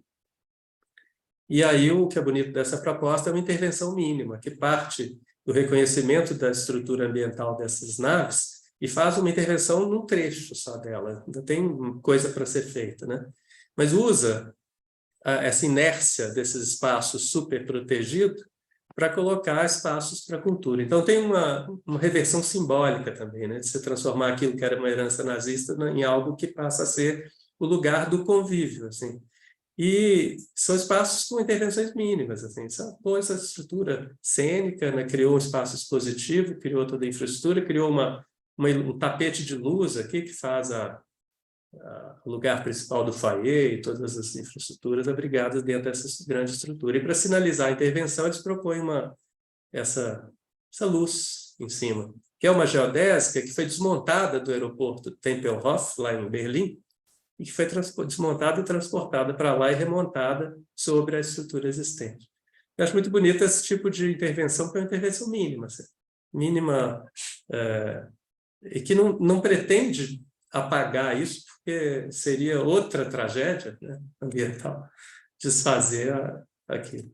Speaker 1: E aí o que é bonito dessa proposta é uma intervenção mínima, que parte do reconhecimento da estrutura ambiental dessas naves e faz uma intervenção num trecho só dela. Ainda tem coisa para ser feita, né? Mas usa essa inércia desses espaços super protegidos para colocar espaços para a cultura. Então tem uma reversão simbólica também, né? De se transformar aquilo que era uma herança nazista em algo que passa a ser o lugar do convívio, assim. E são espaços com intervenções mínimas, assim. Pôs essa estrutura cênica, né? Criou um espaço expositivo, criou toda a infraestrutura, criou um tapete de luz aqui que faz o lugar principal do foyer e todas as infraestruturas abrigadas dentro dessa grande estrutura. E para sinalizar a intervenção, eles propõem essa luz em cima, que é uma geodésica que foi desmontada do aeroporto Tempelhof, lá em Berlim, e que foi desmontada e transportada para lá e remontada sobre a estrutura existente. Eu acho muito bonito esse tipo de intervenção, que é uma intervenção mínima, assim, mínima, e que não pretende apagar isso, porque seria outra tragédia, né, ambiental, desfazer aquilo.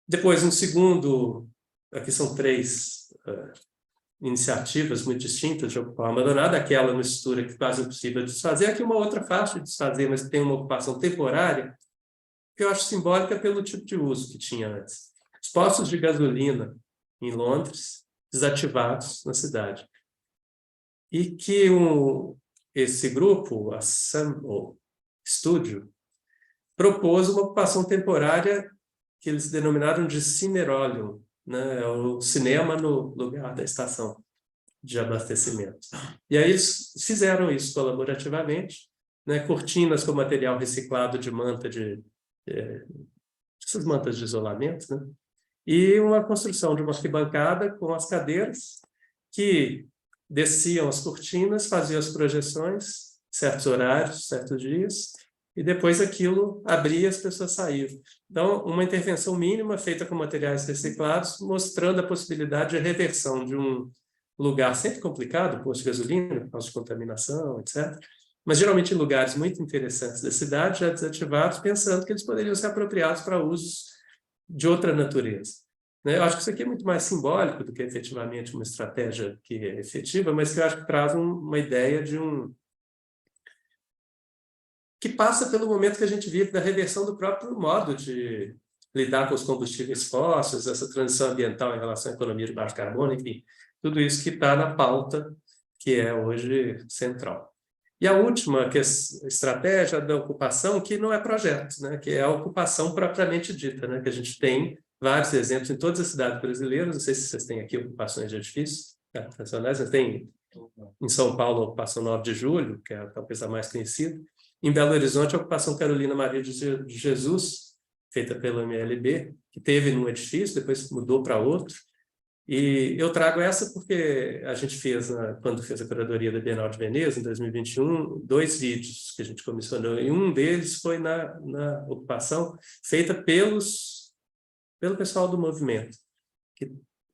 Speaker 1: Depois, aqui são 3 iniciativas muito distintas de ocupar abandonada, aquela uma estrutura que quase impossível de desfazer, aqui uma outra fácil de desfazer, mas tem uma ocupação temporária, que eu acho simbólica pelo tipo de uso que tinha antes. Os postos de gasolina em Londres, desativados na cidade. E que esse grupo, o Studio, propôs uma ocupação temporária que eles denominaram de cinerolium, né? O cinema no lugar da estação de abastecimento. E aí eles fizeram isso colaborativamente, né? Cortinas com material reciclado de manta essas mantas de isolamento, né? E uma construção de uma arquibancada com as cadeiras que desciam as cortinas, faziam as projeções, certos horários, certos dias, e depois aquilo abria e as pessoas saíam. Então, uma intervenção mínima feita com materiais reciclados, mostrando a possibilidade de reversão de um lugar sempre complicado, posto de gasolina, por causa de contaminação, etc., mas geralmente em lugares muito interessantes da cidade, já desativados, pensando que eles poderiam ser apropriados para usos de outra natureza. Eu acho que isso aqui é muito mais simbólico do que efetivamente uma estratégia que é efetiva, mas que eu acho que traz uma ideia que passa pelo momento que a gente vive da reversão do próprio modo de lidar com os combustíveis fósseis, essa transição ambiental em relação à economia de baixo carbono, enfim, tudo isso que está na pauta que é hoje central. E a última, que é a estratégia da ocupação, que não é projeto, né? Que é a ocupação propriamente dita, né? Que a gente tem vários exemplos em todas as cidades brasileiras, não sei se vocês têm aqui ocupações de edifícios nacionais, vocês têm em São Paulo a ocupação 9 de julho, que é talvez a mais conhecida, em Belo Horizonte a ocupação Carolina Maria de Jesus, feita pela MLB, que teve num edifício, depois mudou para outro, e eu trago essa porque a gente fez, quando fez a curadoria da Bienal de Veneza, em 2021, 2 vídeos que a gente comissionou, e um deles foi na ocupação feita pelo pessoal do movimento, que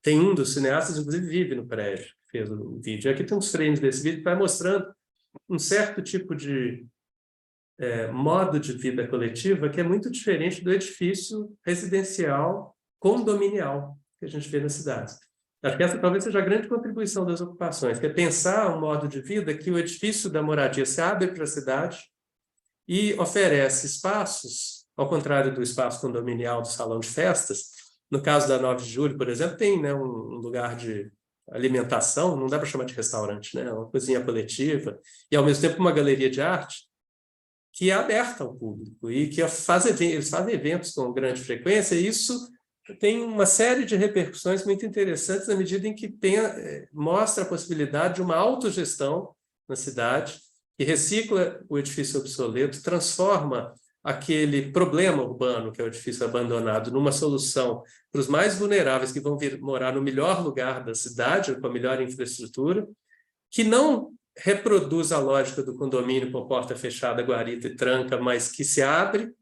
Speaker 1: Tem um dos cineastas, inclusive, vive no prédio, fez o vídeo. Aqui tem uns frames desse vídeo que vai mostrando um certo tipo de modo de vida coletiva que é muito diferente do edifício residencial condominial que a gente vê nas cidades. Acho que essa talvez seja a grande contribuição das ocupações, que é pensar um modo de vida que o edifício da moradia se abre para a cidade e oferece espaços, ao contrário do espaço condominial do salão de festas. No caso da 9 de julho, por exemplo, tem, né, um lugar de alimentação, não dá para chamar de restaurante, né, uma cozinha coletiva, e ao mesmo tempo uma galeria de arte que é aberta ao público e que eles fazem eventos com grande frequência, e isso tem uma série de repercussões muito interessantes na medida em que mostra a possibilidade de uma autogestão na cidade, que recicla o edifício obsoleto, transforma aquele problema urbano, que é o edifício abandonado, numa solução para os mais vulneráveis que vão vir morar no melhor lugar da cidade, com a melhor infraestrutura, que não reproduz a lógica do condomínio com porta fechada, guarita e tranca, mas que se abre,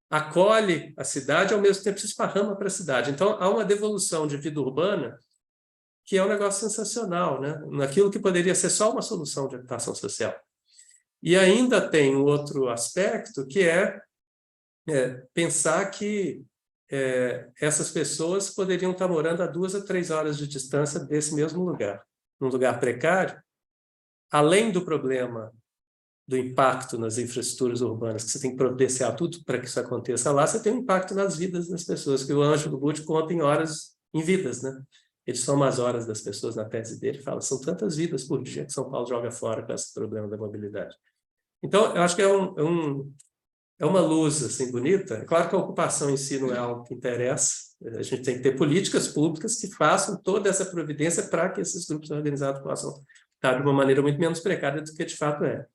Speaker 1: acolhe a cidade e, ao mesmo tempo, se esparrama para a cidade. Então, há uma devolução de vida urbana que é um negócio sensacional, né? Naquilo que poderia ser só uma solução de habitação social. E ainda tem um outro aspecto, que é pensar que essas pessoas poderiam estar morando a 2 a 3 horas de distância desse mesmo lugar, num lugar precário, além do problema do impacto nas infraestruturas urbanas, que você tem que providenciar tudo para que isso aconteça lá, você tem um impacto nas vidas das pessoas, que o Ângelo Gucci conta em vidas, né? Ele soma as horas das pessoas na tese dele e fala, são tantas vidas por dia que São Paulo joga fora com esse problema da mobilidade. Então, eu acho que é uma luz assim, bonita. É claro que a ocupação em si não é algo que interessa, a gente tem que ter políticas públicas que façam toda essa providência para que esses grupos organizados possam estar de uma maneira muito menos precária do que de fato é.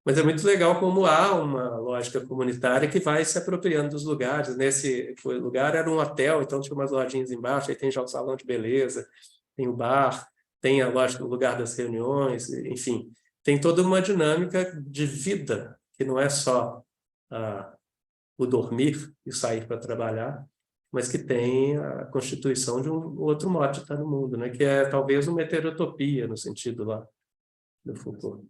Speaker 1: Mas é muito legal como há uma lógica comunitária que vai se apropriando dos lugares. Nesse lugar era um hotel, então tinha umas lojinhas embaixo, aí tem já o salão de beleza, tem o bar, tem a lógica do lugar das reuniões, enfim. Tem toda uma dinâmica de vida, que não é só o dormir e sair para trabalhar, mas que tem a constituição de um outro modo de estar no mundo, né? Que é talvez uma heterotopia, no sentido lá do Foucault.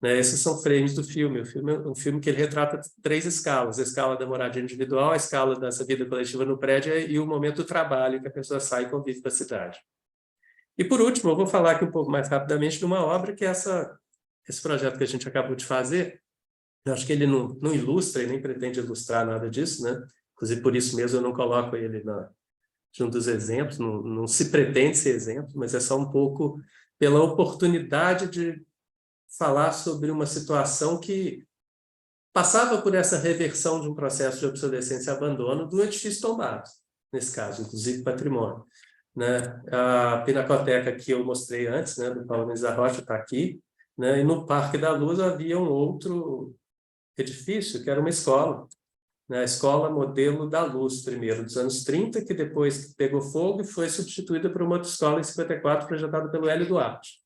Speaker 1: Esses são frames do filme. O filme é um filme que ele retrata 3 escalas: a escala da moradia individual, a escala dessa vida coletiva no prédio e o momento do trabalho, que a pessoa sai e convive com a cidade. E, por último, eu vou falar aqui um pouco mais rapidamente de uma obra que é esse projeto que a gente acabou de fazer. Eu acho que ele não ilustra e nem pretende ilustrar nada disso, né? Inclusive, por isso mesmo, eu não coloco ele junto dos exemplos, não se pretende ser exemplo, mas é só um pouco pela oportunidade de falar sobre uma situação que passava por essa reversão de um processo de obsolescência e abandono do edifício tombado, nesse caso, inclusive patrimônio. Né? A Pinacoteca que eu mostrei antes, né, do Paulo Nunes da Rocha, está aqui, né? E no Parque da Luz havia um outro edifício, que era uma escola, né? A Escola Modelo da Luz, primeiro, dos anos 30, que depois pegou fogo e foi substituída por uma outra escola em 54, projetada pelo Hélio Duarte.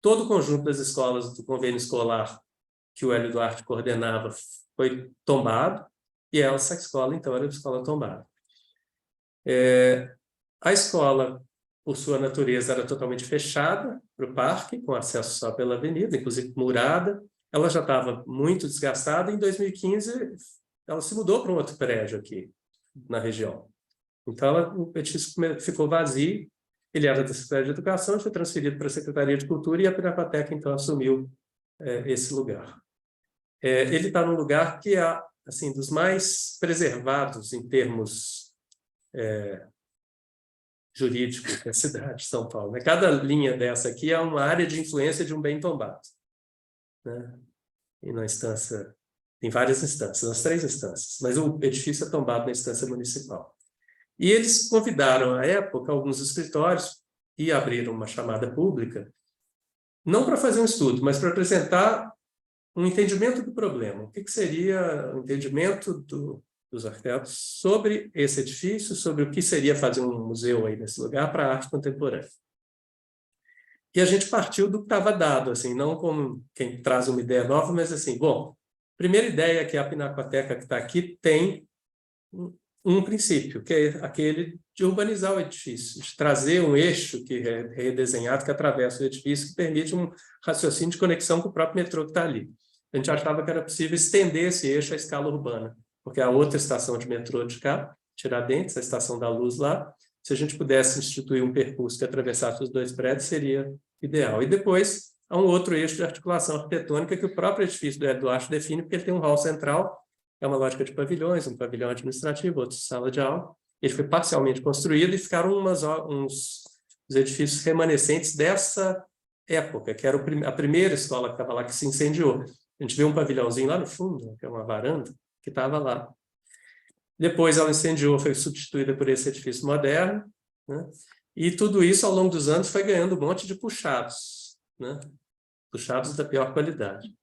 Speaker 1: Todo o conjunto das escolas do convênio escolar que o Hélio Duarte coordenava foi tombado, e essa escola, então, era uma escola tombada. A escola, por sua natureza, era totalmente fechada para o parque, com acesso só pela avenida, inclusive murada. Ela já estava muito desgastada, e em 2015 ela se mudou para um outro prédio aqui, na região. Então, o edifício ficou vazio. Ele era da Secretaria de Educação, foi transferido para a Secretaria de Cultura, e a Pinacoteca, então, assumiu esse lugar. Ele está num lugar que é, assim, dos mais preservados em termos jurídicos da cidade de São Paulo. Né? Cada linha dessa aqui é uma área de influência de um bem tombado. Né? E na instância, tem várias instâncias, nas 3 instâncias, mas o edifício é tombado na instância municipal. E eles convidaram, à época, alguns escritórios e abriram uma chamada pública, não para fazer um estudo, mas para apresentar um entendimento do problema. O que seria o entendimento dos arquitetos sobre esse edifício, sobre o que seria fazer um museu aí nesse lugar para a arte contemporânea. E a gente partiu do que estava dado, assim, não como quem traz uma ideia nova, mas assim, bom, primeira ideia é que a Pinacoteca que está aqui tem um princípio, que é aquele de urbanizar o edifício, de trazer um eixo que é redesenhado, que atravessa o edifício, que permite um raciocínio de conexão com o próprio metrô que está ali. A gente achava que era possível estender esse eixo à escala urbana, porque a outra estação de metrô de cá, Tiradentes, a Estação da Luz lá, se a gente pudesse instituir um percurso que atravessasse os dois prédios, seria ideal. E depois, há um outro eixo de articulação arquitetônica que o próprio edifício do Eduardo define, porque ele tem um hall central, é uma lógica de pavilhões, um pavilhão administrativo, outro sala de aula. Ele foi parcialmente construído e ficaram uns edifícios remanescentes dessa época, que era a primeira escola que estava lá, que se incendiou. A gente vê um pavilhãozinho lá no fundo, que é uma varanda, que estava lá. Depois ela incendiou, foi substituída por esse edifício moderno, né? E tudo isso, ao longo dos anos, foi ganhando um monte de puxados, né? Puxados da pior qualidade.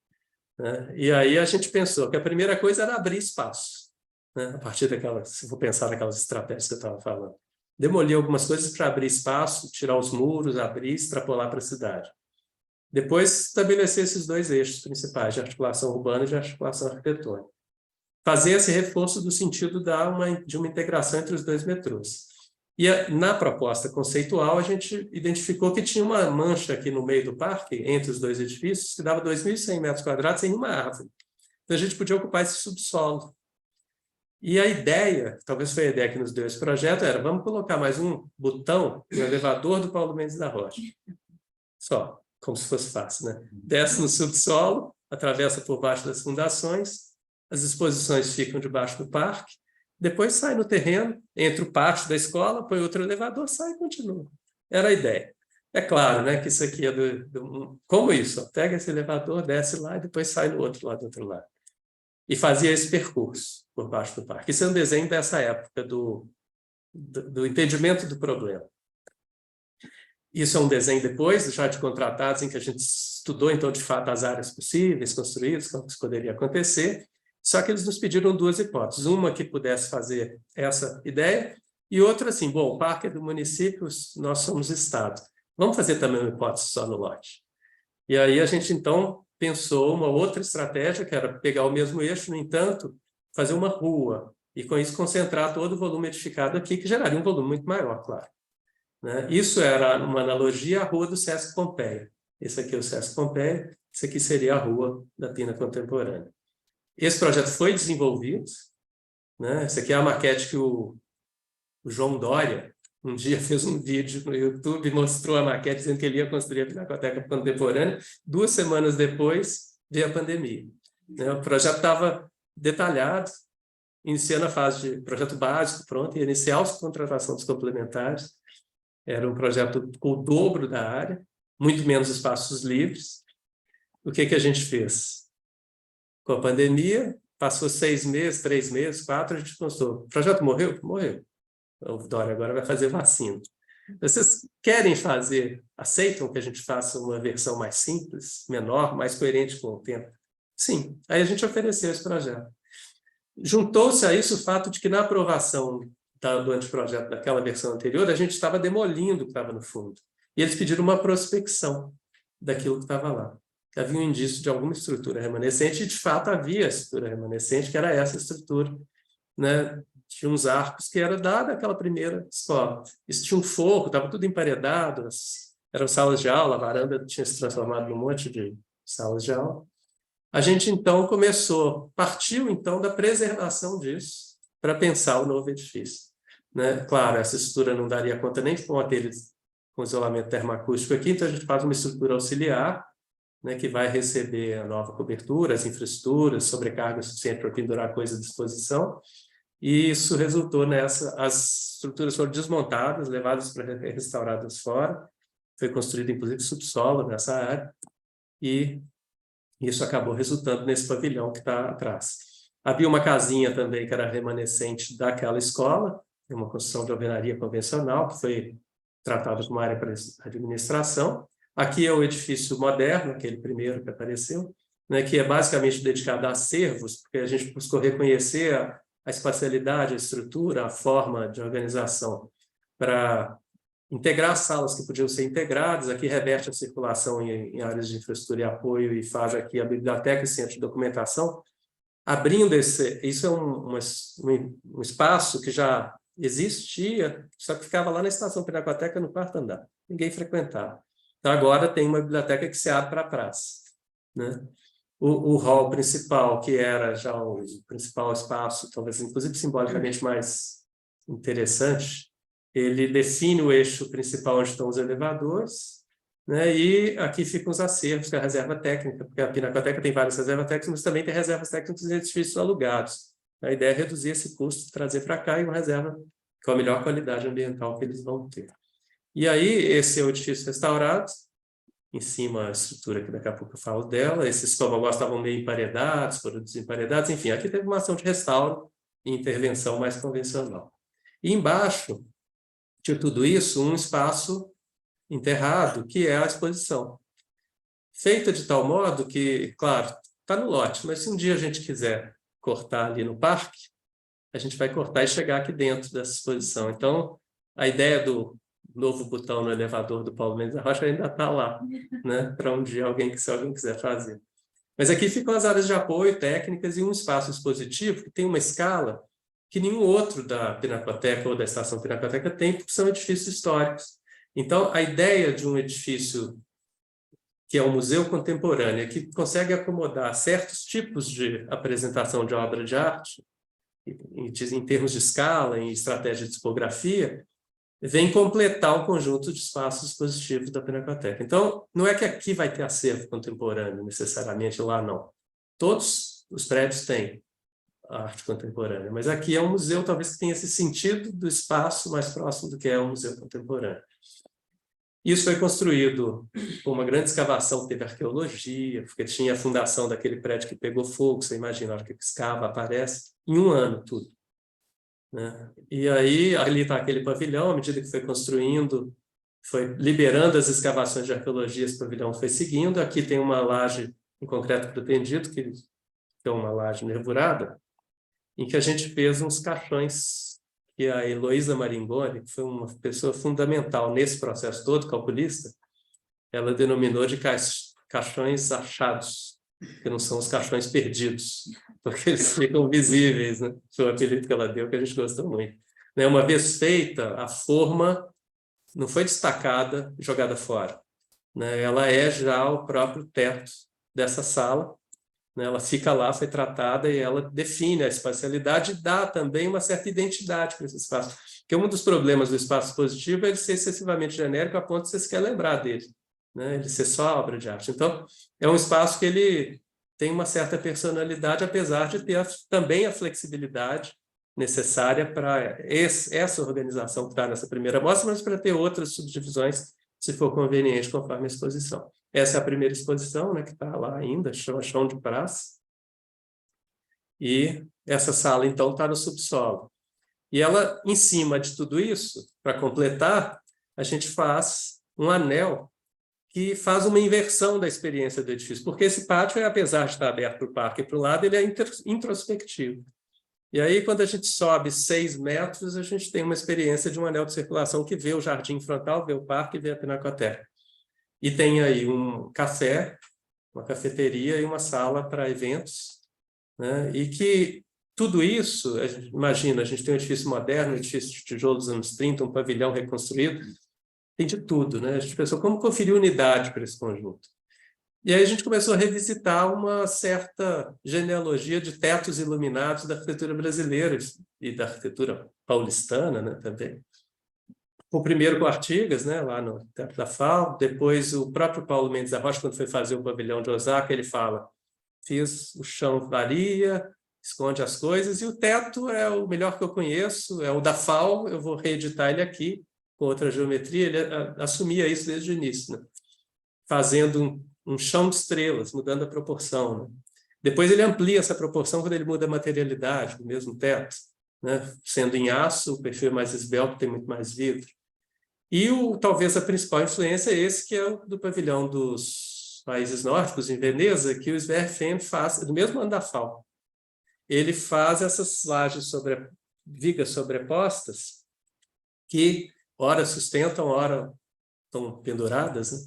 Speaker 1: Né? E aí a gente pensou que a primeira coisa era abrir espaço, né? A partir daquelas, se for pensar naquelas estratégias que eu estava falando. Demolir algumas coisas para abrir espaço, tirar os muros, abrir, extrapolar para a cidade. Depois, estabelecer esses dois eixos principais, de articulação urbana e de articulação arquitetônica. Fazer esse reforço do sentido de uma integração entre os dois metrôs. E na proposta conceitual, a gente identificou que tinha uma mancha aqui no meio do parque, entre os dois edifícios, que dava 2.100 metros quadrados sem uma árvore. Então, a gente podia ocupar esse subsolo. E a ideia, talvez foi a ideia que nos deu esse projeto, era vamos colocar mais um botão no elevador do Paulo Mendes da Rocha. Só, como se fosse fácil, né? Desce no subsolo, atravessa por baixo das fundações, as exposições ficam debaixo do parque, depois sai no terreno, entra o pátio da escola, põe outro elevador, sai e continua. Era a ideia. É claro, né, que isso aqui é como isso? Ó, pega esse elevador, desce lá e depois sai no outro lado, do outro lado. E fazia esse percurso por baixo do parque. Isso é um desenho dessa época, do entendimento do problema. Isso é um desenho depois, já de contratados, em que a gente estudou, então, de fato, as áreas possíveis, construídas, como isso poderia acontecer. Só que eles nos pediram duas hipóteses. Uma que pudesse fazer essa ideia, e outra assim, bom, o parque é do município, nós somos Estado. Vamos fazer também uma hipótese só no lote. E aí a gente, então, pensou uma outra estratégia, que era pegar o mesmo eixo, no entanto, fazer uma rua, e com isso concentrar todo o volume edificado aqui, que geraria um volume muito maior, claro. Né? Isso era uma analogia à rua do Sesc Pompeia. Esse aqui é o Sesc Pompeia, esse aqui seria a rua da Pina Contemporânea. Esse projeto foi desenvolvido, né? Essa aqui é a maquete que o João Dória um dia fez um vídeo no YouTube, mostrou a maquete dizendo que ele ia construir a Pinacoteca Contemporânea. 2 semanas depois, veio a pandemia. Né? O projeto estava detalhado, iniciando a fase de projeto básico, pronto, ia iniciar a contratação dos complementares. Era um projeto com o dobro da área, muito menos espaços livres. O que a gente fez? Com a pandemia, passou 6 meses, 3 meses, 4, a gente pensou, o projeto morreu? Morreu. O Dória agora vai fazer vacina. Vocês querem fazer, aceitam que a gente faça uma versão mais simples, menor, mais coerente com o tempo? Sim. Aí a gente ofereceu esse projeto. Juntou-se a isso o fato de que na aprovação do anteprojeto daquela versão anterior, a gente estava demolindo o que estava no fundo. E eles pediram uma prospecção daquilo que estava lá. Havia um indício de alguma estrutura remanescente, e de fato havia estrutura remanescente, que era essa estrutura, né? Tinha uns arcos que era dada aquela primeira escola. Isso tinha um forro, estava tudo emparedado, eram salas de aula, a varanda tinha se transformado num monte de salas de aula. A gente, então, partiu, então, da preservação disso para pensar o novo edifício. Né? Claro, essa estrutura não daria conta nem com aqueles com isolamento termoacústico aqui, então a gente faz uma estrutura auxiliar, né, que vai receber a nova cobertura, as infraestruturas, sobrecarga suficiente para pendurar coisa à disposição, e isso resultou as estruturas foram desmontadas, levadas para restauradas fora, foi construído inclusive subsolo nessa área, e isso acabou resultando nesse pavilhão que está atrás. Havia uma casinha também que era remanescente daquela escola, uma construção de alvenaria convencional, que foi tratada como área para administração. Aqui é o edifício moderno, aquele primeiro que apareceu, né, que é basicamente dedicado a acervos, porque a gente buscou reconhecer a espacialidade, a estrutura, a forma de organização para integrar as salas que podiam ser integradas. Aqui reverte a circulação em áreas de infraestrutura e apoio e faz aqui a biblioteca e centro de documentação, abrindo isso é um espaço que já existia, só que ficava lá na Estação Pinacoteca, no quarto andar. Ninguém frequentava. Então, agora tem uma biblioteca que se abre para a praça, né? O hall principal, que era já o principal espaço, talvez inclusive simbolicamente mais interessante, ele define o eixo principal onde estão os elevadores, né? E aqui ficam os acervos, que é a reserva técnica, porque a Pinacoteca tem várias reservas técnicas, mas também tem reservas técnicas em edifícios alugados. A ideia é reduzir esse custo, trazer para cá e uma reserva com a melhor qualidade ambiental que eles vão ter. E aí, esse é o edifício restaurado, em cima a estrutura que daqui a pouco eu falo dela, esses cômodos estavam meio emparedados, foram desemparedados, enfim, aqui teve uma ação de restauro e intervenção mais convencional. E embaixo de tudo isso, um espaço enterrado, que é a exposição. Feita de tal modo que, claro, está no lote, mas se um dia a gente quiser cortar ali no parque, a gente vai cortar e chegar aqui dentro dessa exposição. Então, a ideia do novo botão no elevador do Paulo Mendes da Rocha ainda está lá, né? Para um dia se alguém quiser fazer. Mas aqui ficam as áreas de apoio, técnicas e um espaço expositivo que tem uma escala que nenhum outro da Pinacoteca ou da Estação Pinacoteca tem, porque são edifícios históricos. Então, a ideia de um edifício que é um museu contemporâneo, que consegue acomodar certos tipos de apresentação de obra de arte, em termos de escala, em estratégia de tipografia, vem completar o conjunto de espaços expositivos da Pinacoteca. Então, não é que aqui vai ter acervo contemporâneo, necessariamente, lá não. Todos os prédios têm a arte contemporânea, mas aqui é um museu, talvez, que tenha esse sentido do espaço mais próximo do que é um museu contemporâneo. Isso foi construído com uma grande escavação, teve arqueologia, porque tinha a fundação daquele prédio que pegou fogo, você imagina, a hora que escava, aparece, em um ano tudo, né? E aí, ali está aquele pavilhão, à medida que foi construindo, foi liberando as escavações de arqueologia, esse pavilhão foi seguindo. Aqui tem uma laje em concreto pretendido, que é uma laje nervurada, em que a gente fez uns caixões, que a Heloísa Maringoni, que foi uma pessoa fundamental nesse processo todo, calculista, ela denominou de caixões achados, que não são os caixões perdidos, porque eles ficam visíveis, né? Foi o apelido que ela deu, que a gente gostou muito. Uma vez feita, a forma não foi destacada e jogada fora, né? Ela é já o próprio teto dessa sala, né? Ela fica lá, foi tratada e ela define a espacialidade e dá também uma certa identidade para esse espaço. Porque um dos problemas do espaço expositivo é ele ser excessivamente genérico a ponto de você sequer lembrar dele, né? Ele ser só obra de arte. Então, é um espaço que ele tem uma certa personalidade, apesar de ter também a flexibilidade necessária para essa organização que está nessa primeira mostra, mas para ter outras subdivisões, se for conveniente, conforme a exposição. Essa é a primeira exposição, né, que está lá ainda, chão de praça. E essa sala, então, está no subsolo. E ela, em cima de tudo isso, para completar, a gente faz um anel que faz uma inversão da experiência do edifício, porque esse pátio, apesar de estar aberto para o parque e para o lado, ele é introspectivo. E aí, quando a gente sobe 6 metros, a gente tem uma experiência de um anel de circulação que vê o jardim frontal, vê o parque e vê a Pinacoteca. E tem aí um café, uma cafeteria e uma sala para eventos, né? E que tudo isso, imagina, a gente tem um edifício moderno, um edifício de tijolo dos anos 30, um pavilhão reconstruído, tem de tudo, né? A gente pensou como conferir unidade para esse conjunto. E aí a gente começou a revisitar uma certa genealogia de tetos iluminados da arquitetura brasileira e da arquitetura paulistana, né, também. O primeiro com Artigas, né, lá no Teto da FAO, depois o próprio Paulo Mendes da Rocha, quando foi fazer o pavilhão de Osaka, ele fala, fiz o chão varia, esconde as coisas, e o teto é o melhor que eu conheço, é o da FAO, eu vou reeditar ele aqui, com outra geometria, ele assumia isso desde o início, né? Fazendo um chão de estrelas, mudando a proporção, né? Depois ele amplia essa proporção quando ele muda a materialidade, o mesmo teto, né? Sendo em aço, o perfil é mais esbelto, tem muito mais vidro. E talvez a principal influência é esse, que é o do pavilhão dos países nórdicos, em Veneza, que o Sverfem faz, do mesmo ano da FAO. Ele faz essas lajes vigas sobrepostas, que ora sustentam, ora estão penduradas, né?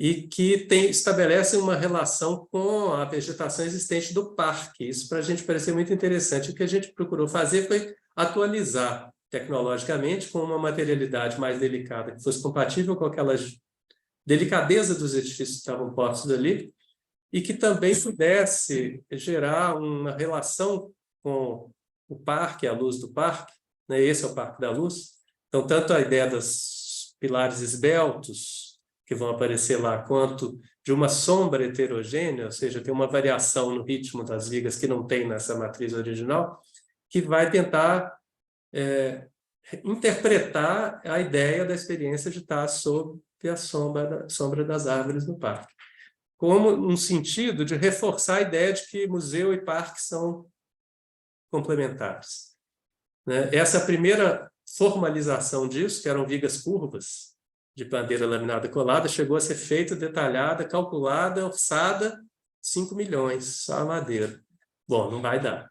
Speaker 1: e que estabelece uma relação com a vegetação existente do parque. Isso para a gente pareceu muito interessante. O que a gente procurou fazer foi atualizar tecnologicamente com uma materialidade mais delicada, que fosse compatível com aquela delicadeza dos edifícios que estavam postos ali, e que também pudesse gerar uma relação com o parque, a luz do parque, né? Esse é o Parque da Luz. Então, tanto a ideia dos pilares esbeltos, que vão aparecer lá, quanto de uma sombra heterogênea, ou seja, tem uma variação no ritmo das vigas que não tem nessa matriz original, que vai tentar interpretar a ideia da experiência de estar sob a sombra das árvores no parque, como um sentido de reforçar a ideia de que museu e parque são complementares, né? Essa primeira formalização disso, que eram vigas curvas de madeira laminada colada, chegou a ser feita, detalhada, calculada, orçada, 5 milhões, só a madeira. Bom, não vai dar.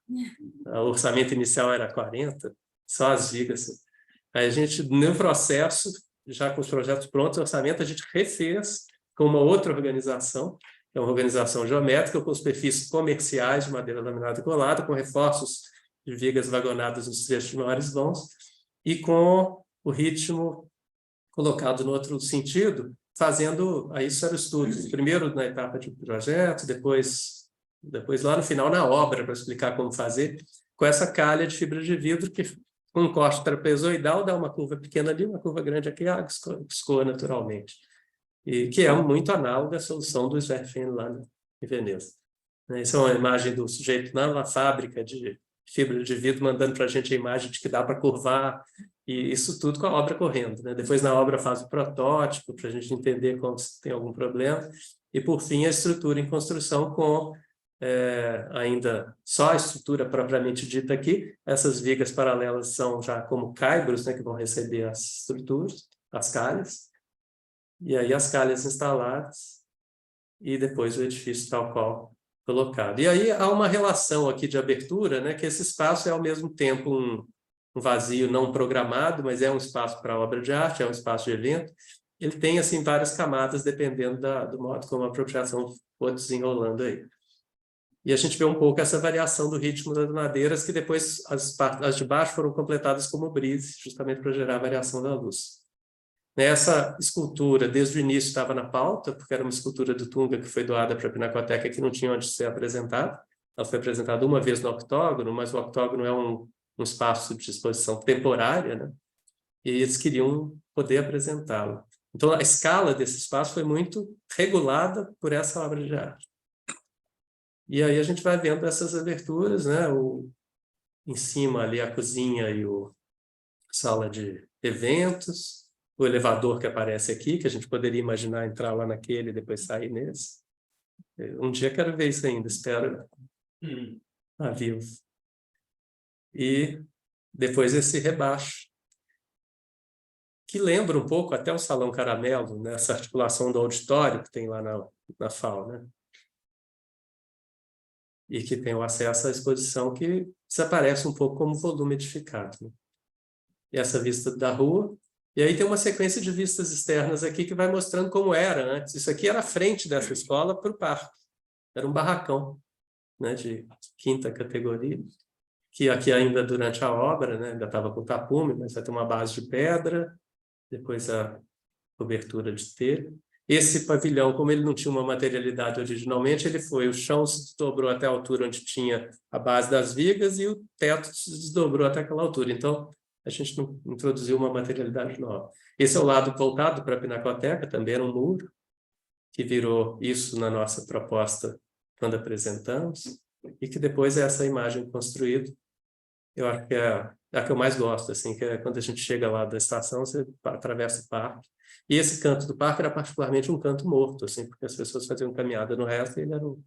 Speaker 1: O orçamento inicial era 40, só as vigas. Aí a gente, no processo, já com os projetos prontos, o orçamento a gente refez com uma outra organização, que é uma organização geométrica com os perfis comerciais de madeira laminada colada, com reforços de vigas vagonadas nos trechos de maiores vãos, e com o ritmo colocado no outro sentido, fazendo, aí isso era o estudo, primeiro na etapa de projeto, depois lá no final na obra, para explicar como fazer, com essa calha de fibra de vidro, que com um corte trapezoidal dá uma curva pequena ali, uma curva grande aqui, escoa naturalmente. E que é muito análoga à solução do Sverfen lá em Veneza. Essa é uma imagem do sujeito na fábrica de fibra de vidro, mandando para a gente a imagem de que dá para curvar, e isso tudo com a obra correndo, né? Depois na obra faz o protótipo, para a gente entender se tem algum problema, e por fim a estrutura em construção com ainda só a estrutura propriamente dita aqui. Essas vigas paralelas são já como caibros, né, que vão receber as estruturas, as calhas, e aí as calhas instaladas, e depois o edifício tal qual colocado. E aí há uma relação aqui de abertura, né, que esse espaço é ao mesmo tempo um vazio não programado, mas é um espaço para obra de arte, é um espaço de evento. Ele tem assim várias camadas dependendo do modo como a apropriação for desenrolando aí. E a gente vê um pouco essa variação do ritmo das madeiras, que depois as de baixo foram completadas como brise, justamente para gerar a variação da luz. Essa escultura, desde o início, estava na pauta, porque era uma escultura do Tunga que foi doada para a Pinacoteca, que não tinha onde ser apresentada. Ela foi apresentada uma vez no octógono, mas o octógono é um espaço de exposição temporária, né? E eles queriam poder apresentá-la. Então, a escala desse espaço foi muito regulada por essa obra de arte. E aí a gente vai vendo essas aberturas, né? Em cima ali a cozinha e a sala de eventos, o elevador que aparece aqui, que a gente poderia imaginar entrar lá naquele e depois sair nesse. Um dia quero ver isso ainda, espero a vivo. E depois esse rebaixo, que lembra um pouco até o Salão Caramelo, né? Essa articulação do auditório que tem lá na FAO, né? E que tem o acesso à exposição que desaparece um pouco como volume edificado, né? E essa vista da rua. E aí tem uma sequência de vistas externas aqui que vai mostrando como era antes. Isso aqui era a frente dessa escola para o parque. Era um barracão, né, de 5ª categoria, que aqui ainda durante a obra, né, ainda estava com tapume, mas vai ter uma base de pedra, depois a cobertura de telha. Esse pavilhão, como ele não tinha uma materialidade originalmente, o chão se desdobrou até a altura onde tinha a base das vigas e o teto se desdobrou até aquela altura. Então, a gente não introduziu uma materialidade nova. Esse é o lado voltado para a Pinacoteca, também era um muro, que virou isso na nossa proposta quando apresentamos, e que depois é essa imagem construída. Eu acho que é a que eu mais gosto, assim, que é quando a gente chega lá da estação, você atravessa o parque. E esse canto do parque era particularmente um canto morto, assim, porque as pessoas faziam caminhada no resto e ele era um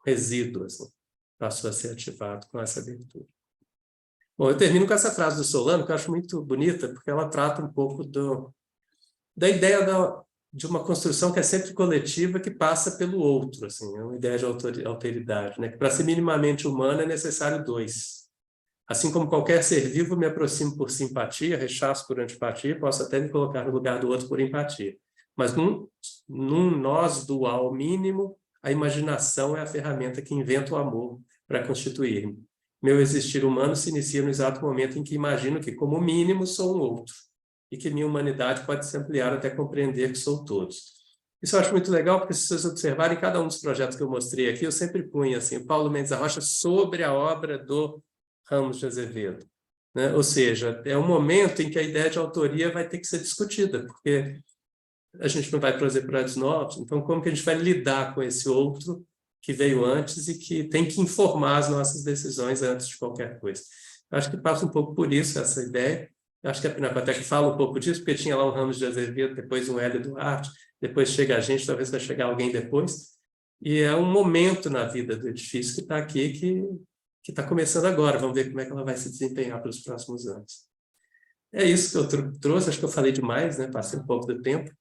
Speaker 1: resíduo, assim, passou a ser ativado com essa abertura. Bom, eu termino com essa frase do Solano, que eu acho muito bonita, porque ela trata um pouco da ideia de uma construção que é sempre coletiva, que passa pelo outro, assim, é uma ideia de alteridade, né? Que para ser minimamente humano é necessário dois. Assim como qualquer ser vivo, me aproximo por simpatia, rechaço por antipatia, posso até me colocar no lugar do outro por empatia. Mas num nós dual mínimo, a imaginação é a ferramenta que inventa o amor para constituir-me. Meu existir humano se inicia no exato momento em que imagino que, como mínimo, sou um outro, e que minha humanidade pode se ampliar até compreender que sou todos. Isso eu acho muito legal, porque se vocês observarem, cada um dos projetos que eu mostrei aqui, eu sempre punho assim, o Paulo Mendes da Rocha sobre a obra do Ramos de Azevedo, né? Ou seja, é um momento em que a ideia de autoria vai ter que ser discutida, porque a gente não vai trazer projetos novos, então como que a gente vai lidar com esse outro que veio antes e que tem que informar as nossas decisões antes de qualquer coisa. Eu acho que passa um pouco por isso, essa ideia. Eu acho que a Pinacoteca fala um pouco disso, porque tinha lá um Ramos de Azevedo, depois um Hélio Duarte, depois chega a gente, talvez vai chegar alguém depois, e é um momento na vida do edifício que está aqui, que está começando agora. Vamos ver como é que ela vai se desempenhar pelos próximos anos. É isso que eu trouxe, acho que eu falei demais, né? Passei um pouco do tempo,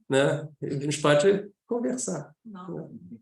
Speaker 1: né? A gente pode conversar.
Speaker 3: Não.
Speaker 1: Né?